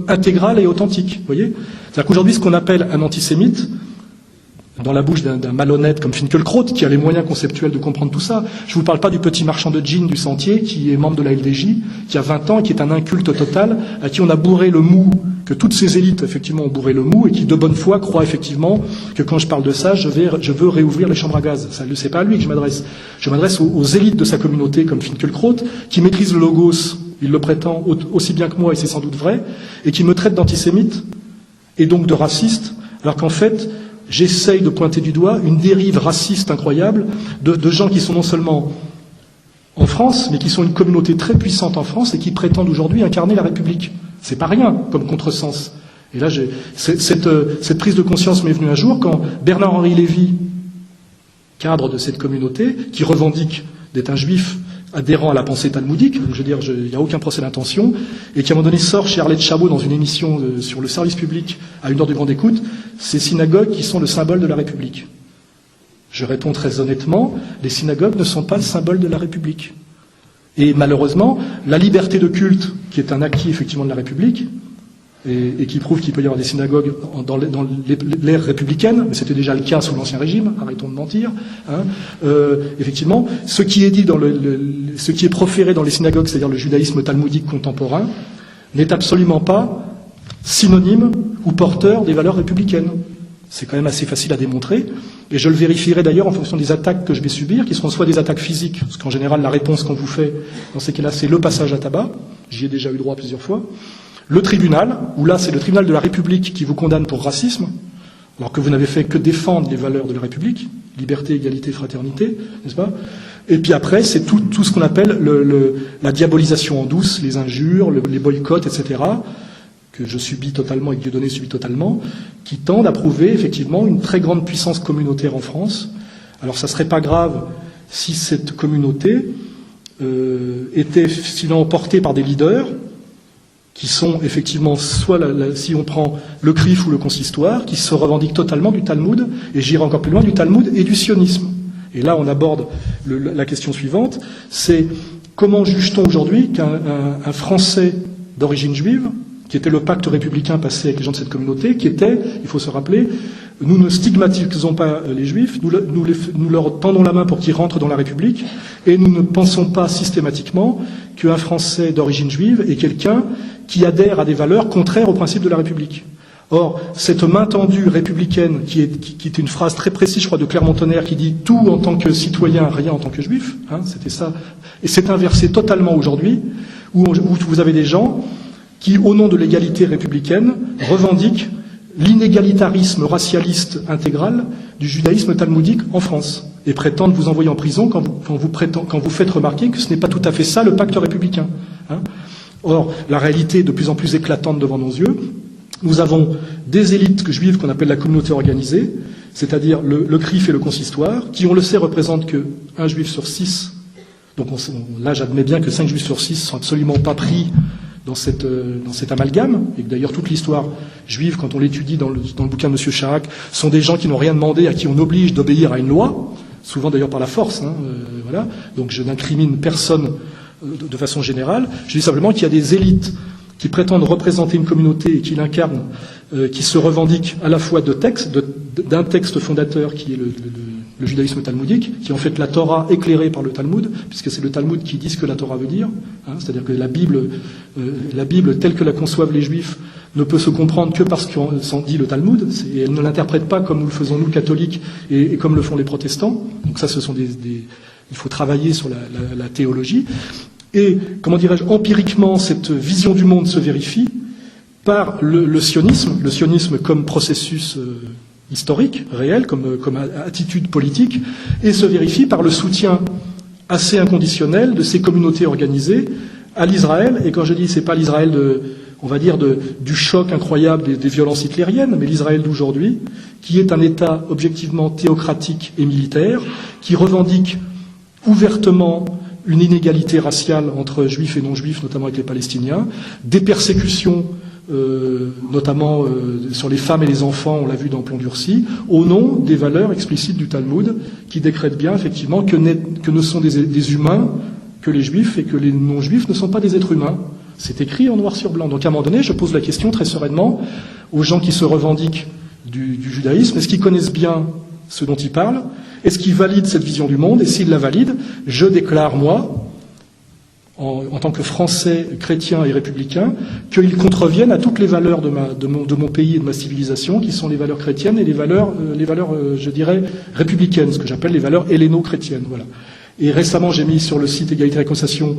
intégral et authentique. Vous voyez ? C'est-à-dire qu'aujourd'hui, ce qu'on appelle un antisémite, dans la bouche d'un malhonnête comme Finkielkraut, qui a les moyens conceptuels de comprendre tout ça. Je ne vous parle pas du petit marchand de jeans du Sentier, qui est membre de la LDJ, qui a 20 ans et qui est un inculte total, à qui on a bourré le mou, que toutes ces élites, effectivement, ont bourré le mou, et qui, de bonne foi, croient effectivement que quand je parle de ça, je veux réouvrir les chambres à gaz. Ça, c'est pas à lui que je m'adresse. Je m'adresse aux élites de sa communauté, comme Finkielkraut, qui maîtrisent le logos, il le prétend aussi bien que moi, et c'est sans doute vrai, et qui me traitent d'antisémite, et donc de raciste, alors qu'en fait, j'essaye de pointer du doigt une dérive raciste incroyable de gens qui sont non seulement en France, mais qui sont une communauté très puissante en France et qui prétendent aujourd'hui incarner la République. C'est pas rien comme contresens. Et là, cette prise de conscience m'est venue un jour quand Bernard-Henri Lévy, cadre de cette communauté, qui revendique d'être un juif adhérent à la pensée talmudique, donc je veux dire, il n'y a aucun procès d'intention, et qui à un moment donné sort chez Arlette Chabot dans une émission sur le service public à 1 heure de grande écoute, ces synagogues qui sont le symbole de la République. Je réponds très honnêtement, les synagogues ne sont pas le symbole de la République. Et malheureusement, la liberté de culte, qui est un acquis effectivement de la République, et qui prouve qu'il peut y avoir des synagogues dans l'ère républicaine, mais c'était déjà le cas sous l'Ancien Régime, arrêtons de mentir. Effectivement, ce qui est dit ce qui est proféré dans les synagogues, c'est-à-dire le judaïsme talmudique contemporain, n'est absolument pas synonyme ou porteur des valeurs républicaines. C'est quand même assez facile à démontrer, et je le vérifierai d'ailleurs en fonction des attaques que je vais subir, qui seront soit des attaques physiques, parce qu'en général la réponse qu'on vous fait dans ces cas-là, c'est le passage à tabac, j'y ai déjà eu droit plusieurs fois, le tribunal, où là c'est le tribunal de la République qui vous condamne pour racisme, alors que vous n'avez fait que défendre les valeurs de la République, liberté, égalité, fraternité, n'est-ce pas ? Et puis après, c'est tout ce qu'on appelle la diabolisation en douce, les injures, les boycotts, etc., que je subis totalement et que Dieudonné subit totalement, qui tendent à prouver effectivement une très grande puissance communautaire en France. Alors ça serait pas grave si cette communauté était sinon portée par des leaders qui sont effectivement soit, si on prend le CRIF ou le consistoire, qui se revendiquent totalement du Talmud, et j'irai encore plus loin, du Talmud et du sionisme. Et là, on aborde la question suivante, c'est comment juge-t-on aujourd'hui qu'un Français d'origine juive, qui était le pacte républicain passé avec les gens de cette communauté, qui était, il faut se rappeler, nous ne stigmatisons pas les Juifs, nous leur tendons la main pour qu'ils rentrent dans la République, et nous ne pensons pas systématiquement qu'un Français d'origine juive est quelqu'un qui adhère à des valeurs contraires aux principes de la République. Or, cette main tendue républicaine, qui est une phrase très précise, je crois, de Clermont-Tonnerre, qui dit « tout en tant que citoyen, rien en tant que juif », c'était ça, et c'est inversé totalement aujourd'hui, où vous avez des gens qui, au nom de l'égalité républicaine, revendiquent l'inégalitarisme racialiste intégral du judaïsme talmudique en France, et prétendent vous envoyer en prison quand vous faites remarquer que ce n'est pas tout à fait ça le pacte républicain. Or, la réalité est de plus en plus éclatante devant nos yeux. Nous avons des élites juives qu'on appelle la communauté organisée, c'est-à-dire le CRIF et le consistoire, qui, on le sait, représentent qu'un juif sur 6. Donc là, j'admets bien que 5 juifs sur 6 sont absolument pas pris dans cet amalgame, et que d'ailleurs toute l'histoire juive, quand on l'étudie dans le bouquin de M. Charac, sont des gens qui n'ont rien demandé, à qui on oblige d'obéir à une loi, souvent d'ailleurs par la force. Voilà. Donc je n'incrimine personne de façon générale. Je dis simplement qu'il y a des élites qui prétendent représenter une communauté et qui l'incarnent, qui se revendiquent à la fois d'un texte fondateur qui est le judaïsme talmudique, qui est en fait la Torah éclairée par le Talmud, puisque c'est le Talmud qui dit ce que la Torah veut dire, c'est-à-dire que la Bible telle que la conçoivent les Juifs ne peut se comprendre que parce qu'on s'en dit le Talmud, et elle ne l'interprète pas comme nous le faisons nous catholiques et comme le font les protestants. Donc ça, ce sont il faut travailler sur la théologie. Et, comment dirais-je, empiriquement, cette vision du monde se vérifie par le sionisme comme processus historique, réel, comme attitude politique, et se vérifie par le soutien assez inconditionnel de ces communautés organisées à l'Israël. Et quand je dis c'est pas l'Israël du choc incroyable des violences hitlériennes, mais l'Israël d'aujourd'hui, qui est un État objectivement théocratique et militaire, qui revendique ouvertement une inégalité raciale entre juifs et non-juifs, notamment avec les Palestiniens, des persécutions, notamment sur les femmes et les enfants, on l'a vu dans Plomb durci, au nom des valeurs explicites du Talmud, qui décrètent bien, effectivement, que ne sont des humains que les juifs et que les non-juifs ne sont pas des êtres humains. C'est écrit en noir sur blanc. Donc à un moment donné, je pose la question très sereinement aux gens qui se revendiquent du judaïsme, est-ce qu'ils connaissent bien ce dont ils parlent? Est-ce qu'ils valident cette vision du monde? Et s'ils la valident, je déclare, moi, en tant que Français, chrétien et républicain, qu'ils contreviennent à toutes les valeurs de mon pays et de ma civilisation, qui sont les valeurs chrétiennes et les valeurs, je dirais, républicaines, ce que j'appelle les valeurs helléno-chrétiennes. Voilà. Et récemment, j'ai mis sur le site Égalité et Réconciliation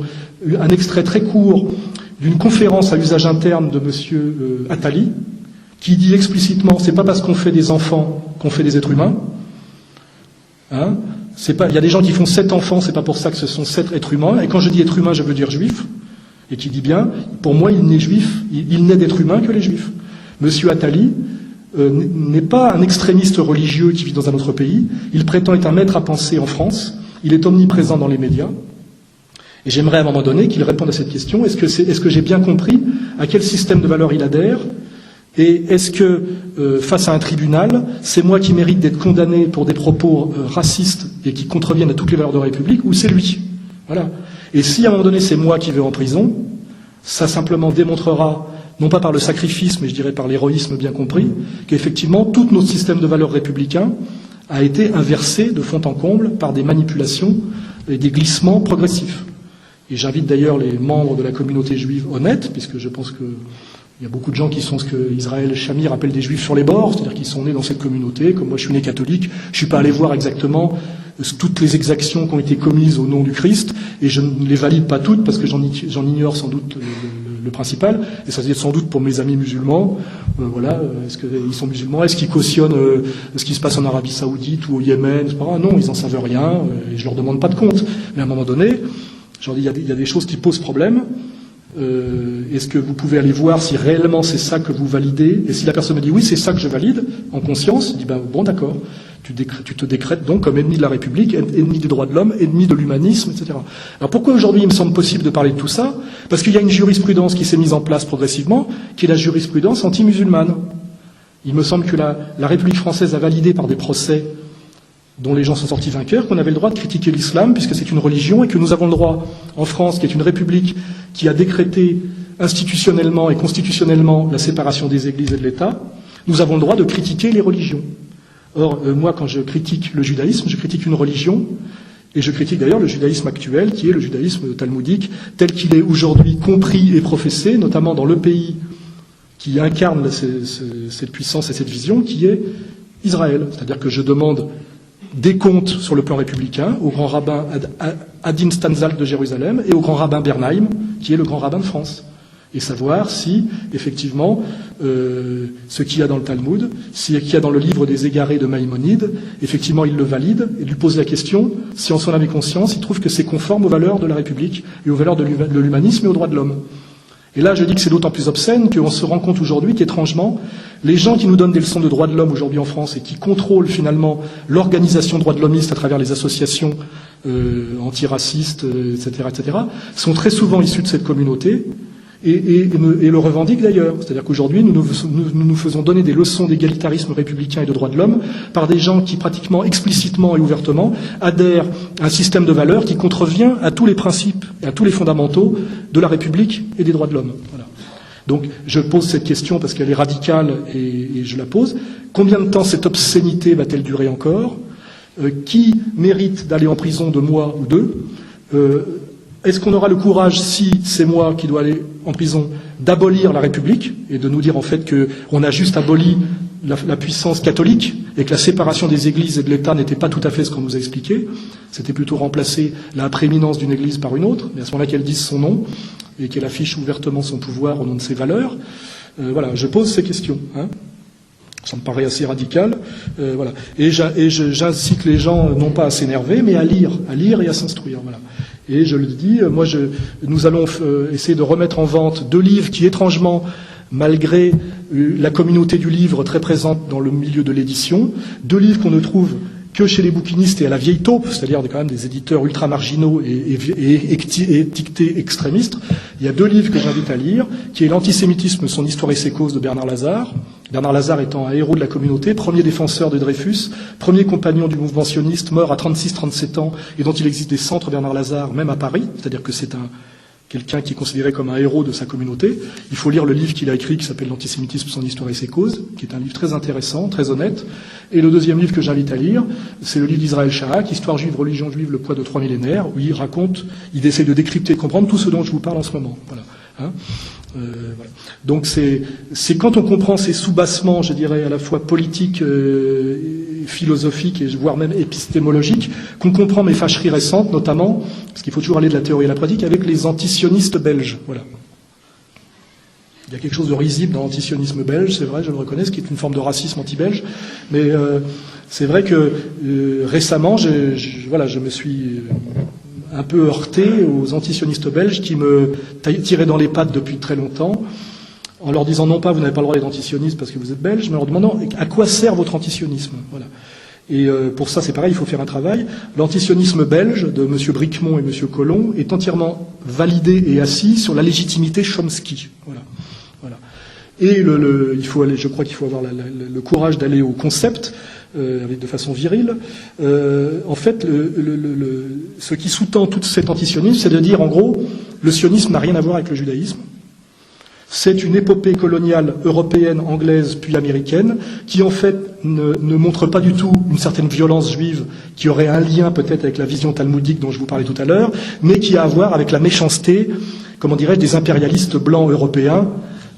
un extrait très court d'une conférence à usage interne de monsieur Attali, qui dit explicitement, c'est pas parce qu'on fait des enfants qu'on fait des êtres humains. Il y a des gens qui font 7 enfants, c'est pas pour ça que ce sont 7 êtres humains. Et quand je dis être humain, je veux dire juif. Et qui dit bien, pour moi, il n'est juif, il n'est d'être humain que les juifs. Monsieur Attali n'est pas un extrémiste religieux qui vit dans un autre pays. Il prétend être un maître à penser en France. Il est omniprésent dans les médias. Et j'aimerais à un moment donné qu'il réponde à cette question. Est-ce que j'ai bien compris à quel système de valeurs il adhère? Et est-ce que, face à un tribunal, c'est moi qui mérite d'être condamné pour des propos racistes et qui contreviennent à toutes les valeurs de la République, ou c'est lui? Voilà. Et si à un moment donné c'est moi qui vais en prison, ça simplement démontrera, non pas par le sacrifice, mais je dirais par l'héroïsme bien compris, qu'effectivement tout notre système de valeurs républicain a été inversé de fond en comble par des manipulations et des glissements progressifs. Et j'invite d'ailleurs les membres de la communauté juive honnête, puisque je pense que il y a beaucoup de gens qui sont ce que Israël Shamir appelle des juifs sur les bords, c'est-à-dire qu'ils sont nés dans cette communauté, comme moi je suis né catholique, je suis pas allé voir exactement toutes les exactions qui ont été commises au nom du Christ, et je ne les valide pas toutes parce que j'en ignore sans doute le principal, et ça c'est sans doute pour mes amis musulmans, est-ce qu'ils sont musulmans, est-ce qu'ils cautionnent ce qui se passe en Arabie Saoudite ou au Yémen, etc. Non, ils en savent rien, et je leur demande pas de compte. Mais à un moment donné, je leur dis, il y a des choses qui posent problème. Est-ce que vous pouvez aller voir si réellement c'est ça que vous validez? Et si la personne me dit oui, c'est ça que je valide, en conscience, je dis bon d'accord, tu te décrètes donc comme ennemi de la République, ennemi des droits de l'homme, ennemi de l'humanisme, etc. Alors pourquoi aujourd'hui il me semble possible de parler de tout ça? Parce qu'il y a une jurisprudence qui s'est mise en place progressivement, qui est la jurisprudence anti-musulmane. Il me semble que la République française a validé par des procès dont les gens sont sortis vainqueurs, qu'on avait le droit de critiquer l'islam, puisque c'est une religion, et que nous avons le droit, en France, qui est une république qui a décrété institutionnellement et constitutionnellement la séparation des églises et de l'État, nous avons le droit de critiquer les religions. Or, moi, quand je critique le judaïsme, je critique une religion, et je critique d'ailleurs le judaïsme actuel, qui est le judaïsme talmudique, tel qu'il est aujourd'hui compris et professé, notamment dans le pays qui incarne cette puissance et cette vision, qui est Israël. C'est-à-dire que je demande des comptes sur le plan républicain au grand rabbin Adin Stanzalk de Jérusalem et au grand rabbin Bernheim, qui est le grand rabbin de France. Et savoir si, effectivement, ce qu'il y a dans le Talmud, ce qu'il y a dans le livre des Égarés de Maïmonide, effectivement, il le valide et lui pose la question, si en son âme et conscience, il trouve que c'est conforme aux valeurs de la République et aux valeurs de l'humanisme et aux droits de l'homme. Et là, je dis que c'est d'autant plus obscène qu'on se rend compte aujourd'hui qu'étrangement, les gens qui nous donnent des leçons de droits de l'homme aujourd'hui en France et qui contrôlent finalement l'organisation droits de l'hommiste à travers les associations antiracistes, etc., sont très souvent issus de cette communauté et le revendiquent d'ailleurs. C'est-à-dire qu'aujourd'hui, nous nous faisons donner des leçons d'égalitarisme républicain et de droits de l'homme par des gens qui pratiquement explicitement et ouvertement adhèrent à un système de valeurs qui contrevient à tous les principes et à tous les fondamentaux de la République et des droits de l'homme. Voilà. Donc je pose cette question parce qu'elle est radicale et je la pose. Combien de temps cette obscénité va-t-elle durer encore? Qui mérite d'aller en prison de mois ou deux? Est-ce qu'on aura le courage, si c'est moi qui dois aller en prison, d'abolir la République et de nous dire en fait qu'on a juste aboli la puissance catholique et que la séparation des églises et de l'État n'était pas tout à fait ce qu'on nous a expliqué. C'était plutôt remplacer la prééminence d'une église par une autre, mais à ce moment-là qu'elle dise son nom et qu'elle affiche ouvertement son pouvoir au nom de ses valeurs. Voilà, je pose ces questions. Ça me paraît assez radical. Voilà. Et j'incite les gens non pas à s'énerver, mais à lire et à s'instruire. Voilà. Et je le dis, nous allons essayer de remettre en vente 2 livres qui, étrangement, malgré la communauté du livre très présente dans le milieu de l'édition, 2 livres qu'on ne trouve que chez les bouquinistes et à la vieille taupe, c'est-à-dire quand même des éditeurs ultra-marginaux et étiquetés extrémistes. Il y a 2 livres que j'invite à lire, qui est L'antisémitisme, son histoire et ses causes de Bernard Lazare. Bernard Lazare étant un héros de la communauté, premier défenseur de Dreyfus, premier compagnon du mouvement sioniste, mort à 36-37 ans, et dont il existe des centres Bernard Lazare, même à Paris, c'est-à-dire que c'est quelqu'un qui est considéré comme un héros de sa communauté. Il faut lire le livre qu'il a écrit qui s'appelle L'antisémitisme, son histoire et ses causes, qui est un livre très intéressant, très honnête. Et le deuxième livre que j'invite à lire, c'est le livre d'Israël Sharak, Histoire juive, religion juive, le poids de 3 millénaires, où il essaie de décrypter et de comprendre tout ce dont je vous parle en ce moment. Voilà. Voilà. Donc c'est quand on comprend ces soubassements, je dirais, à la fois politiques, philosophiques et voire même épistémologiques, qu'on comprend mes fâcheries récentes, notamment, parce qu'il faut toujours aller de la théorie à la pratique, avec les antisionistes belges. Voilà. Il y a quelque chose de risible dans l'antisionisme belge, c'est vrai, je le reconnais, ce qui est une forme de racisme anti-belge, mais c'est vrai que récemment, je me suis un peu heurté aux antisionistes belges qui me tiraient dans les pattes depuis très longtemps, en leur disant non pas vous n'avez pas le droit d'être antisioniste parce que vous êtes belge, mais en leur demandant à quoi sert votre antisionisme. Voilà. Et pour ça, c'est pareil, il faut faire un travail. L'antisionisme belge de M. Bricmont et M. Collomb est entièrement validé et assis sur la légitimité Chomsky. Voilà. Voilà. Et je crois qu'il faut avoir le courage d'aller au concept, de façon virile. En fait, ce qui sous-tend tout cet antisionisme, c'est de dire, en gros, le sionisme n'a rien à voir avec le judaïsme. C'est une épopée coloniale européenne, anglaise, puis américaine, qui en fait ne montre pas du tout une certaine violence juive, qui aurait un lien peut-être avec la vision talmudique dont je vous parlais tout à l'heure, mais qui a à voir avec la méchanceté, comment dirais-je, des impérialistes blancs européens,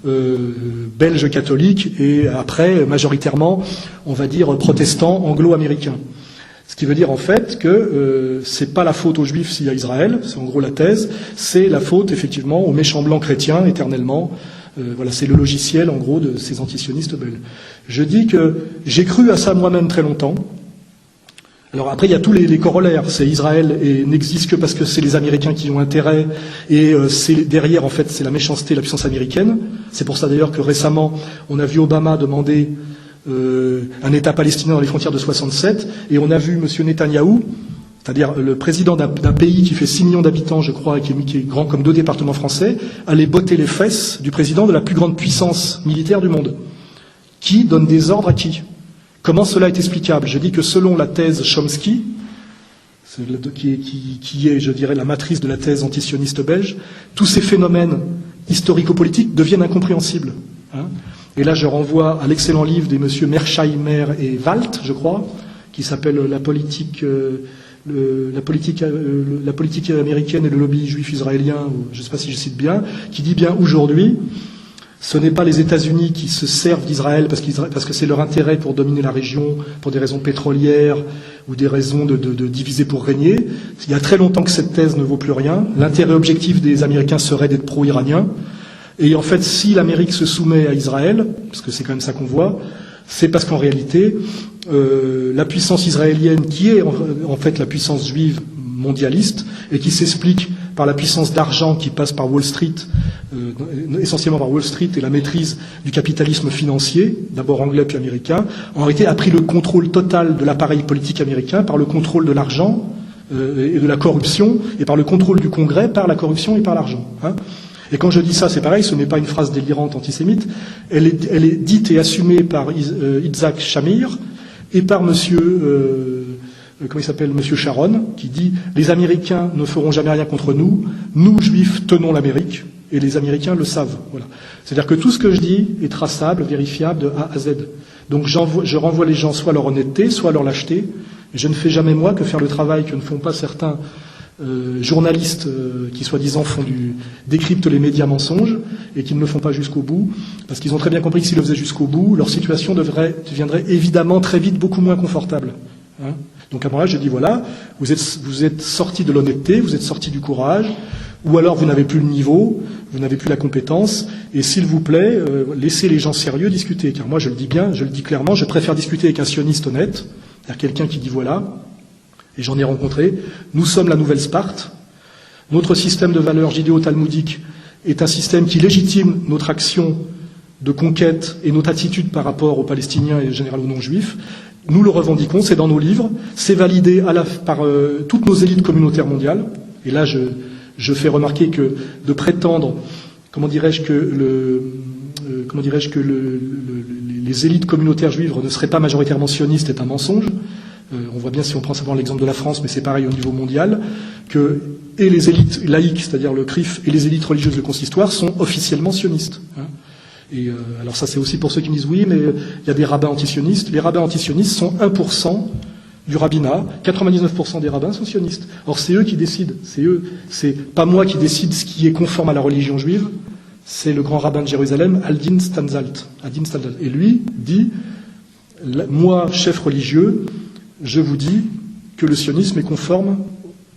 belges catholiques, et après, majoritairement, on va dire, protestants anglo-américains. Ce qui veut dire en fait que c'est pas la faute aux Juifs s'il y a Israël, c'est en gros la thèse, c'est la faute effectivement aux méchants blancs chrétiens éternellement. Voilà, c'est le logiciel en gros de ces antisionistes belges. Je dis que j'ai cru à ça moi-même très longtemps. Alors après il y a tous les corollaires, c'est Israël et n'existe que parce que c'est les Américains qui ont intérêt et c'est derrière en fait c'est la méchanceté, la puissance américaine. C'est pour ça d'ailleurs que récemment on a vu Obama demander un État palestinien dans les frontières de 67, et on a vu M. Netanyahou, c'est-à-dire le président d'un pays qui fait 6 millions d'habitants, je crois, et qui est grand comme 2 départements français, aller botter les fesses du président de la plus grande puissance militaire du monde. Qui donne des ordres à qui? Comment cela est explicable? Je dis que selon la thèse Chomsky, qui est, je dirais, la matrice de la thèse antisioniste belge, tous ces phénomènes historico-politiques deviennent incompréhensibles. Et là, je renvoie à l'excellent livre des messieurs Mersheimer et Walt, je crois, qui s'appelle La politique américaine et le lobby juif israélien, je ne sais pas si je cite bien, qui dit bien aujourd'hui, ce n'est pas les États-Unis qui se servent d'Israël parce que c'est leur intérêt pour dominer la région, pour des raisons pétrolières ou des raisons de diviser pour régner. Il y a très longtemps que cette thèse ne vaut plus rien. L'intérêt objectif des Américains serait d'être pro-iranien. Et en fait, si l'Amérique se soumet à Israël, parce que c'est quand même ça qu'on voit, c'est parce qu'en réalité, la puissance israélienne, qui est en fait la puissance juive mondialiste, et qui s'explique par la puissance d'argent qui passe par Wall Street, essentiellement par Wall Street et la maîtrise du capitalisme financier, d'abord anglais puis américain, en réalité a pris le contrôle total de l'appareil politique américain par le contrôle de l'argent et de la corruption, et par le contrôle du Congrès par la corruption et par l'argent. Et quand je dis ça, c'est pareil, ce n'est pas une phrase délirante antisémite, elle est dite et assumée par Yitzhak Shamir et par monsieur Sharon, qui dit « Les Américains ne feront jamais rien contre nous, nous, Juifs, tenons l'Amérique ». Et les Américains le savent. Voilà. C'est-à-dire que tout ce que je dis est traçable, vérifiable de A à Z. Donc je renvoie les gens soit à leur honnêteté, soit à leur lâcheté. Je ne fais jamais moi que faire le travail que ne font pas certains journalistes qui soi-disant décryptent les médias mensonges et qui ne le font pas jusqu'au bout, parce qu'ils ont très bien compris que s'ils le faisaient jusqu'au bout, leur situation deviendrait évidemment très vite beaucoup moins confortable. Hein. Donc à un moment là, je dis voilà, vous êtes sortis de l'honnêteté, vous êtes sortis du courage, ou alors vous n'avez plus le niveau, vous n'avez plus la compétence, et s'il vous plaît, laissez les gens sérieux discuter. Car moi, je le dis bien, je le dis clairement, je préfère discuter avec un sioniste honnête, c'est-à-dire quelqu'un qui dit voilà, et j'en ai rencontré, nous sommes la nouvelle Sparte, notre système de valeurs judéo-talmudique est un système qui légitime notre action de conquête et notre attitude par rapport aux Palestiniens et en général aux non-juifs. Nous le revendiquons, c'est dans nos livres, c'est validé par toutes nos élites communautaires mondiales, et là je fais remarquer que de prétendre, les élites communautaires juives ne seraient pas majoritairement sionistes est un mensonge. On voit bien si on prend simplement l'exemple de la France, mais c'est pareil au niveau mondial, et les élites laïques, c'est-à-dire le CRIF, et les élites religieuses de consistoire sont officiellement sionistes. Hein. Et alors ça c'est aussi pour ceux qui me disent oui, mais il y a des rabbins antisionistes. Les rabbins antisionistes sont 1% du rabbinat, 99% des rabbins sont sionistes. Or c'est eux qui décident, c'est pas moi qui décide ce qui est conforme à la religion juive, c'est le grand rabbin de Jérusalem, Adin Stanzalt. Et lui dit, moi, chef religieux, je vous dis que le sionisme est conforme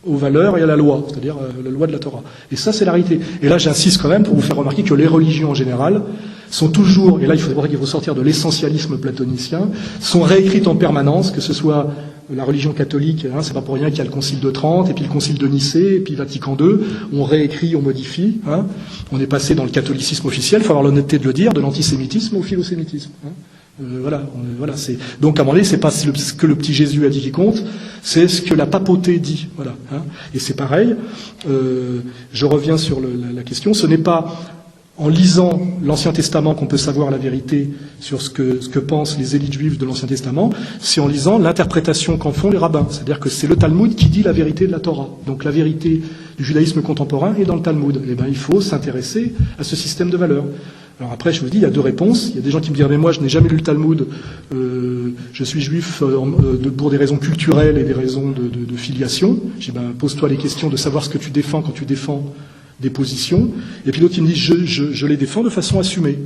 aux valeurs et à la loi, c'est-à-dire la loi de la Torah. Et ça, c'est la réalité. Et là, j'insiste quand même pour vous faire remarquer que les religions en général sont toujours, et là, il faut sortir de l'essentialisme platonicien, sont réécrites en permanence, que ce soit la religion catholique, hein, c'est pas pour rien qu'il y a le Concile de Trente, et puis le Concile de Nicée, et puis Vatican II, on réécrit, on modifie, hein, on est passé dans le catholicisme officiel, il faut avoir l'honnêteté de le dire, de l'antisémitisme au philosémitisme. Hein. Voilà, c'est donc à un moment donné, c'est pas ce que le petit Jésus a dit qui compte, c'est ce que la papauté dit. Voilà, hein. Et c'est pareil. Je reviens sur la question. Ce n'est pas en lisant l'Ancien Testament qu'on peut savoir la vérité sur ce que pensent les élites juives de l'Ancien Testament. C'est en lisant l'interprétation qu'en font les rabbins. C'est-à-dire que c'est le Talmud qui dit la vérité de la Torah. Donc la vérité du judaïsme contemporain est dans le Talmud. Eh ben, il faut s'intéresser à ce système de valeurs. Alors après, je vous dis, il y a deux réponses. Il y a des gens qui me disent, mais moi, je n'ai jamais lu le Talmud, je suis juif pour des raisons culturelles et des raisons de filiation. Je dis, pose-toi les questions de savoir ce que tu défends quand tu défends des positions. Et puis d'autres qui me disent, je les défends de façon assumée.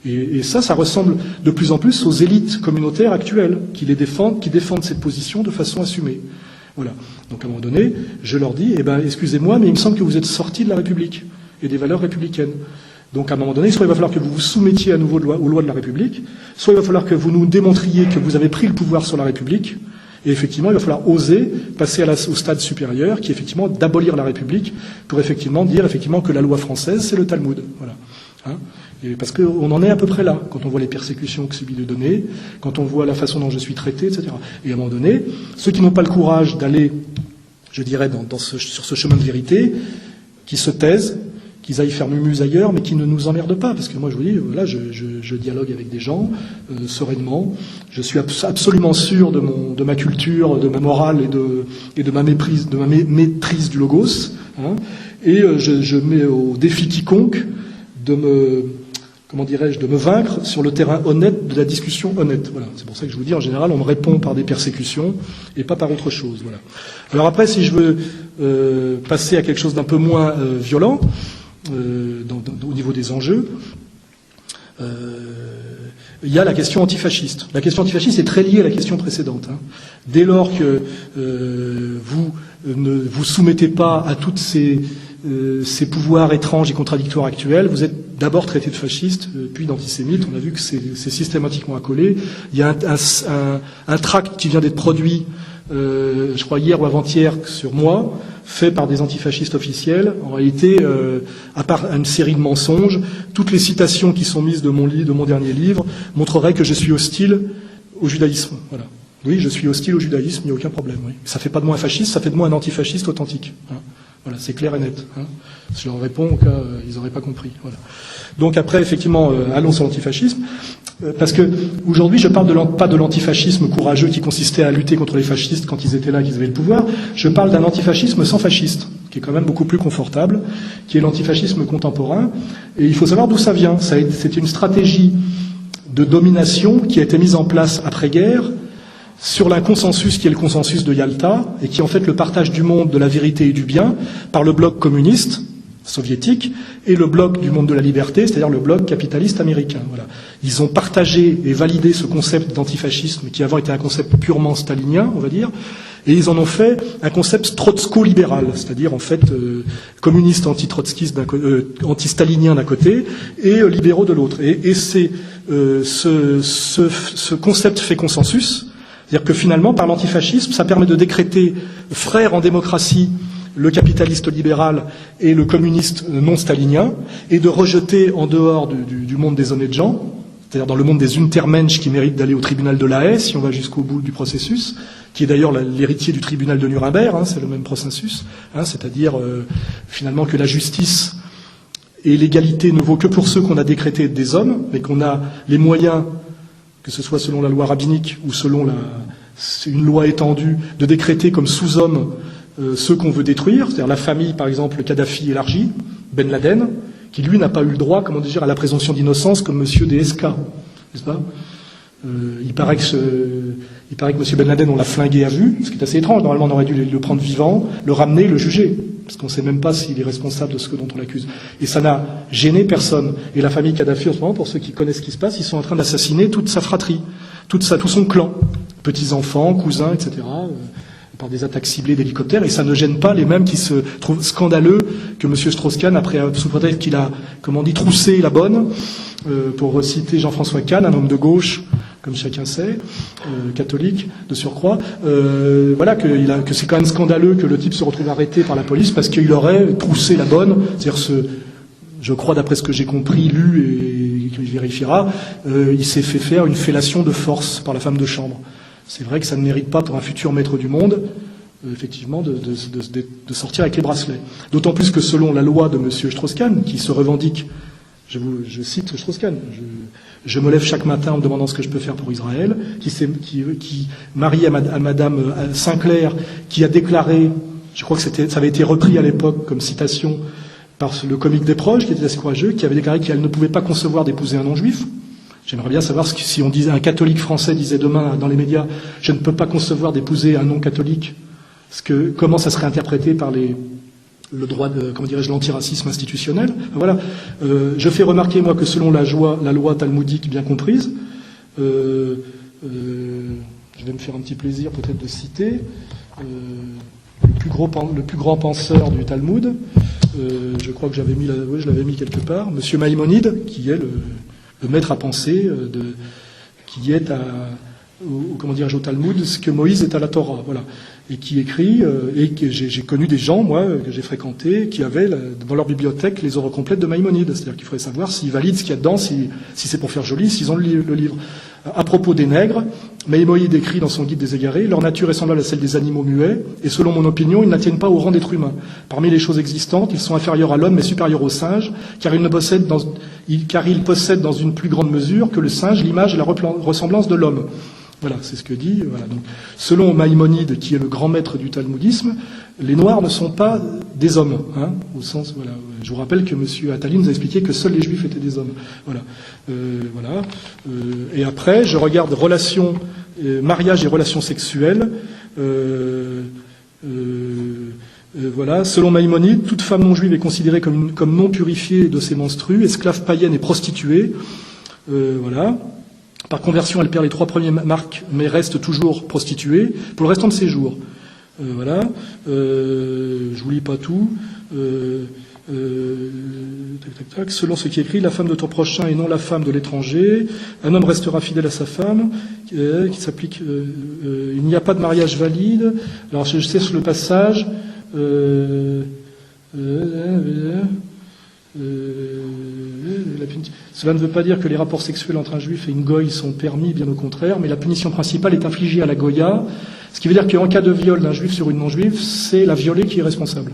Et ça ressemble de plus en plus aux élites communautaires actuelles, qui défendent cette position de façon assumée. Voilà. Donc à un moment donné, je leur dis, excusez-moi, mais il me semble que vous êtes sortis de la République et des valeurs républicaines. Donc à un moment donné, soit il va falloir que vous vous soumettiez à nouveau aux lois de la République, soit il va falloir que vous nous démontriez que vous avez pris le pouvoir sur la République, et effectivement, il va falloir oser passer au stade supérieur, qui est effectivement d'abolir la République, pour effectivement dire effectivement que la loi française, c'est le Talmud. Voilà. Hein, et parce qu'on en est à peu près là, quand on voit les persécutions que subit le donné, quand on voit la façon dont je suis traité, etc. Et à un moment donné, ceux qui n'ont pas le courage d'aller, je dirais, sur ce chemin de vérité, qui se taisent, qu'ils aillent faire mumuse ailleurs, mais qui ne nous emmerdent pas. Parce que moi, je vous dis, là, je dialogue avec des gens, sereinement. Je suis absolument sûr de ma culture, de ma morale et de ma maîtrise du logos. Hein, et je mets au défi quiconque de me vaincre sur le terrain honnête de la discussion honnête. Voilà. C'est pour ça que je vous dis, en général, on me répond par des persécutions et pas par autre chose. Voilà. Alors après, si je veux passer à quelque chose d'un peu moins violent, au niveau des enjeux, il y a la question antifasciste. La question antifasciste est très liée à la question précédente. Hein. Dès lors que vous ne vous soumettez pas à toutes ces pouvoirs étranges et contradictoires actuels, vous êtes d'abord traité de fasciste, puis d'antisémite. On a vu que c'est systématiquement accolé. Il y a un tract qui vient d'être produit, je crois hier ou avant-hier, sur moi, fait par des antifascistes officiels. En réalité, à part une série de mensonges, toutes les citations qui sont mises de mon dernier livre montreraient que je suis hostile au judaïsme. Voilà. Oui, je suis hostile au judaïsme, il n'y a aucun problème. Oui. Ça ne fait pas de moi un fasciste, ça fait de moi un antifasciste authentique. Hein. Voilà, c'est clair et net. Hein. Si je leur réponds, au cas, ils n'auraient pas compris. Voilà. Donc après, effectivement, allons sur l'antifascisme. Parce que aujourd'hui, je parle pas de l'antifascisme courageux qui consistait à lutter contre les fascistes quand ils étaient là, qu'ils avaient le pouvoir. Je parle d'un antifascisme sans fasciste. qui est quand même beaucoup plus confortable, qui est l'antifascisme contemporain. Et il faut savoir d'où ça vient. C'est une stratégie de domination qui a été mise en place après-guerre sur un consensus qui est le consensus de Yalta, et qui est en fait le partage du monde, de la vérité et du bien, par le bloc communiste soviétique et le bloc du monde de la liberté, c'est-à-dire le bloc capitaliste américain. Voilà. Ils ont partagé et validé ce concept d'antifascisme qui avant était un concept purement stalinien, on va dire, et ils en ont fait un concept trotsko-libéral, c'est-à-dire en fait communiste anti-trotskiste, anti-stalinien d'un côté et libéraux de l'autre. Et c'est ce concept fait consensus, c'est-à-dire que finalement, par l'antifascisme, ça permet de décréter frères en démocratie le capitaliste libéral et le communiste non stalinien, et de rejeter en dehors du monde des honnêtes gens, c'est-à-dire dans le monde des Untermensch qui méritent d'aller au tribunal de la Haye, si on va jusqu'au bout du processus, qui est d'ailleurs l'héritier du tribunal de Nuremberg, hein, c'est le même processus, hein, c'est-à-dire finalement que la justice et l'égalité ne vaut que pour ceux qu'on a décrétés être des hommes, mais qu'on a les moyens, que ce soit selon la loi rabbinique ou selon une loi étendue, de décréter comme sous-hommes ceux qu'on veut détruire, c'est-à-dire la famille, par exemple, Kadhafi élargie, Ben Laden, qui lui n'a pas eu le droit, comment dire, à la présomption d'innocence comme monsieur DSK, n'est-ce pas? Il paraît que monsieur Ben Laden, on l'a flingué à vue, ce qui est assez étrange. Normalement, on aurait dû le prendre vivant, le ramener, le juger, parce qu'on ne sait même pas s'il est responsable de ce dont on l'accuse. Et ça n'a gêné personne. Et la famille Kadhafi, en ce moment, pour ceux qui connaissent ce qui se passe, ils sont en train d'assassiner toute sa fratrie, tout son clan, petits-enfants, cousins, etc., par des attaques ciblées d'hélicoptères, et ça ne gêne pas les mêmes qui se trouvent scandaleux que M. Strauss-Kahn, après, sous prétexte qu'il a, comment on dit, troussé la bonne, pour reciter Jean-François Kahn, un homme de gauche, comme chacun sait, catholique, de surcroît, voilà, que c'est quand même scandaleux que le type se retrouve arrêté par la police parce qu'il aurait troussé la bonne, c'est-à-dire je crois, d'après ce que j'ai compris, lu, et qu'il vérifiera, il s'est fait faire une fellation de force par la femme de chambre. C'est vrai que ça ne mérite pas pour un futur maître du monde, effectivement, de sortir avec les bracelets. D'autant plus que selon la loi de M. Strauss-Kahn, qui se revendique, je cite Strauss-Kahn, je me lève chaque matin en me demandant ce que je peux faire pour Israël, qui marié à Madame Sinclair, qui a déclaré, je crois que ça avait été repris à l'époque comme citation par le comique des proches, qui était assez courageux, qui avait déclaré qu'elle ne pouvait pas concevoir d'épouser un non-juif. J'aimerais bien savoir si on disait, un catholique français disait demain dans les médias, je ne peux pas concevoir d'épouser un non-catholique, comment ça serait interprété par le droit de, comment dirais-je, l'antiracisme institutionnel. Voilà. Je fais remarquer, moi, que selon la loi talmudique bien comprise, je vais me faire un petit plaisir peut-être de citer le plus grand penseur du Talmud, je crois que je l'avais mis quelque part, Monsieur Maïmonide, qui est le maître à penser, qui est au Talmud, ce que Moïse est à la Torah, voilà, et qui écrit, et que j'ai connu des gens, moi, que j'ai fréquentés, qui avaient dans leur bibliothèque les œuvres complètes de Maïmonide, c'est-à-dire qu'il faudrait savoir s'ils valident ce qu'il y a dedans, si c'est pour faire joli, s'ils ont le livre. À propos des nègres, Maïmonide écrit dans son guide des égarés, leur nature est semblable à celle des animaux muets, et selon mon opinion, ils n'attiennent pas au rang d'être humains. Parmi les choses existantes, ils sont inférieurs à l'homme, mais supérieurs au singe, car ils possèdent dans une plus grande mesure que le singe l'image et la ressemblance de l'homme. Voilà, c'est ce que dit. Voilà. Donc, selon Maïmonide, qui est le grand maître du talmudisme, les Noirs ne sont pas des hommes, hein, au sens. Voilà. Je vous rappelle que M. Attali nous a expliqué que seuls les Juifs étaient des hommes. Voilà. Voilà. Et après, je regarde mariage et relations sexuelles. Voilà. Selon Maïmonide, toute femme non juive est considérée comme non purifiée de ses menstrues, esclave païenne et prostituée. Voilà. Par conversion, elle perd les 3 premiers marques, mais reste toujours prostituée pour le restant de ses jours. Voilà. Je vous lis pas tout. Selon ce qui est écrit, la femme de ton prochain et non la femme de l'étranger. Un homme restera fidèle à sa femme, qui s'applique. Il n'y a pas de mariage valide. Alors, je sais sur le passage. Cela ne veut pas dire que les rapports sexuels entre un juif et une goye sont permis, bien au contraire, mais la punition principale est infligée à la goya, ce qui veut dire qu'en cas de viol d'un juif sur une non-juive, c'est la violée qui est responsable.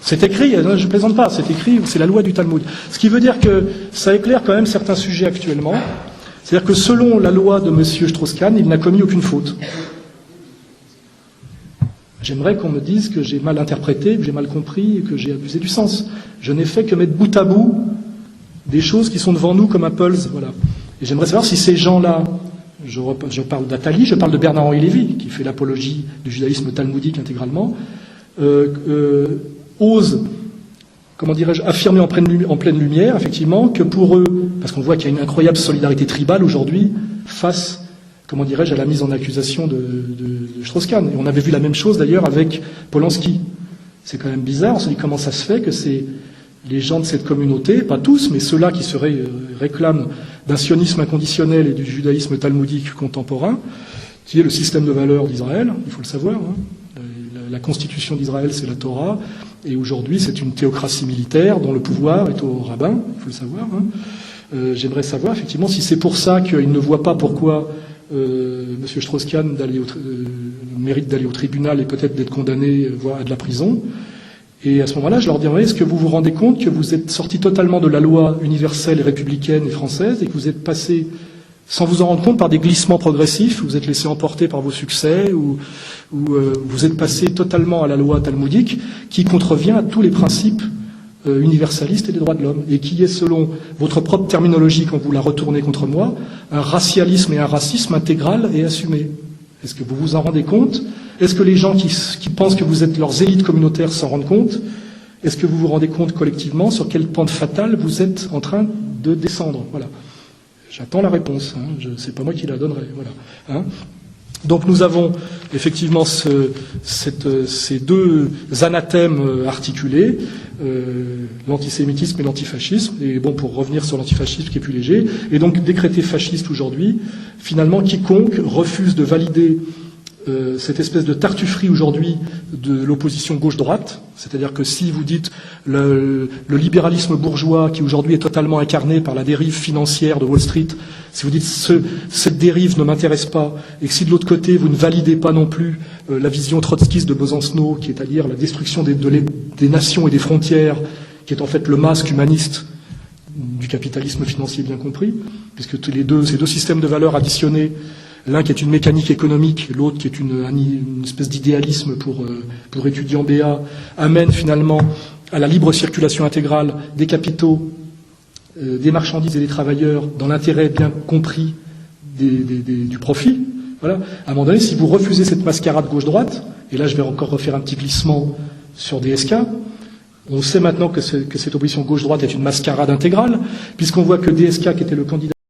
C'est écrit, je ne plaisante pas, c'est écrit, c'est la loi du Talmud. Ce qui veut dire que ça éclaire quand même certains sujets actuellement. C'est-à-dire que selon la loi de M. Strauss-Kahn, il n'a commis aucune faute. J'aimerais qu'on me dise que j'ai mal interprété, que j'ai mal compris et que j'ai abusé du sens. Je n'ai fait que mettre bout à bout des choses qui sont devant nous comme un pulse, voilà. Et j'aimerais savoir si ces gens-là, je parle d'Attali, je parle de Bernard-Henri Lévy, qui fait l'apologie du judaïsme talmudique intégralement, osent, comment dirais-je, affirmer en pleine lumière, effectivement, que pour eux, parce qu'on voit qu'il y a une incroyable solidarité tribale aujourd'hui, face, comment dirais-je, à la mise en accusation de Strauss-Kahn. Et on avait vu la même chose d'ailleurs avec Polanski. C'est quand même bizarre, on se dit comment ça se fait que c'est les gens de cette communauté, pas tous, mais ceux-là qui réclament d'un sionisme inconditionnel et du judaïsme talmudique contemporain, qui est le système de valeurs d'Israël, il faut le savoir. Hein. La constitution d'Israël, c'est la Torah, et aujourd'hui, c'est une théocratie militaire dont le pouvoir est au rabbin, il faut le savoir. Hein. J'aimerais savoir, effectivement, si c'est pour ça qu'il ne voit pas pourquoi M. Strauss-Kahn mérite d'aller au tribunal et peut-être d'être condamné, voire à de la prison. Et à ce moment-là, je leur dirais, est-ce que vous vous rendez compte que vous êtes sorti totalement de la loi universelle et républicaine et française et que vous êtes passé, sans vous en rendre compte, par des glissements progressifs, vous êtes laissé emporter par vos succès, ou vous êtes passé totalement à la loi talmudique qui contrevient à tous les principes universalistes et des droits de l'homme, et qui est, selon votre propre terminologie, quand vous la retournez contre moi, un racialisme et un racisme intégral et assumé. Est-ce que vous vous en rendez compte ? Est-ce que les gens qui pensent que vous êtes leurs élites communautaires s'en rendent compte ? Est-ce que vous vous rendez compte collectivement sur quelle pente fatale vous êtes en train de descendre ? Voilà. J'attends la réponse. Hein. C'est pas moi qui la donnerai. Voilà. Hein. Donc nous avons effectivement ces deux anathèmes articulés, l'antisémitisme et l'antifascisme. Et bon, pour revenir sur l'antifascisme qui est plus léger, et donc décrété fasciste aujourd'hui, finalement quiconque refuse de valider cette espèce de tartufferie aujourd'hui de l'opposition gauche-droite, c'est-à-dire que si vous dites le libéralisme bourgeois qui aujourd'hui est totalement incarné par la dérive financière de Wall Street, si vous dites cette dérive ne m'intéresse pas, et que si de l'autre côté vous ne validez pas non plus la vision trotskiste de Besancenot, qui est à dire la destruction des nations et des frontières, qui est en fait le masque humaniste du capitalisme financier bien compris, puisque ces deux systèmes de valeurs additionnés, l'un qui est une mécanique économique, l'autre qui est une espèce d'idéalisme pour étudiants BA, amène finalement à la libre circulation intégrale des capitaux, des marchandises et des travailleurs dans l'intérêt bien compris du profit. Voilà. À un moment donné, si vous refusez cette mascarade gauche-droite, et là je vais encore refaire un petit glissement sur DSK, on sait maintenant que cette opposition gauche-droite est une mascarade intégrale, puisqu'on voit que DSK, qui était le candidat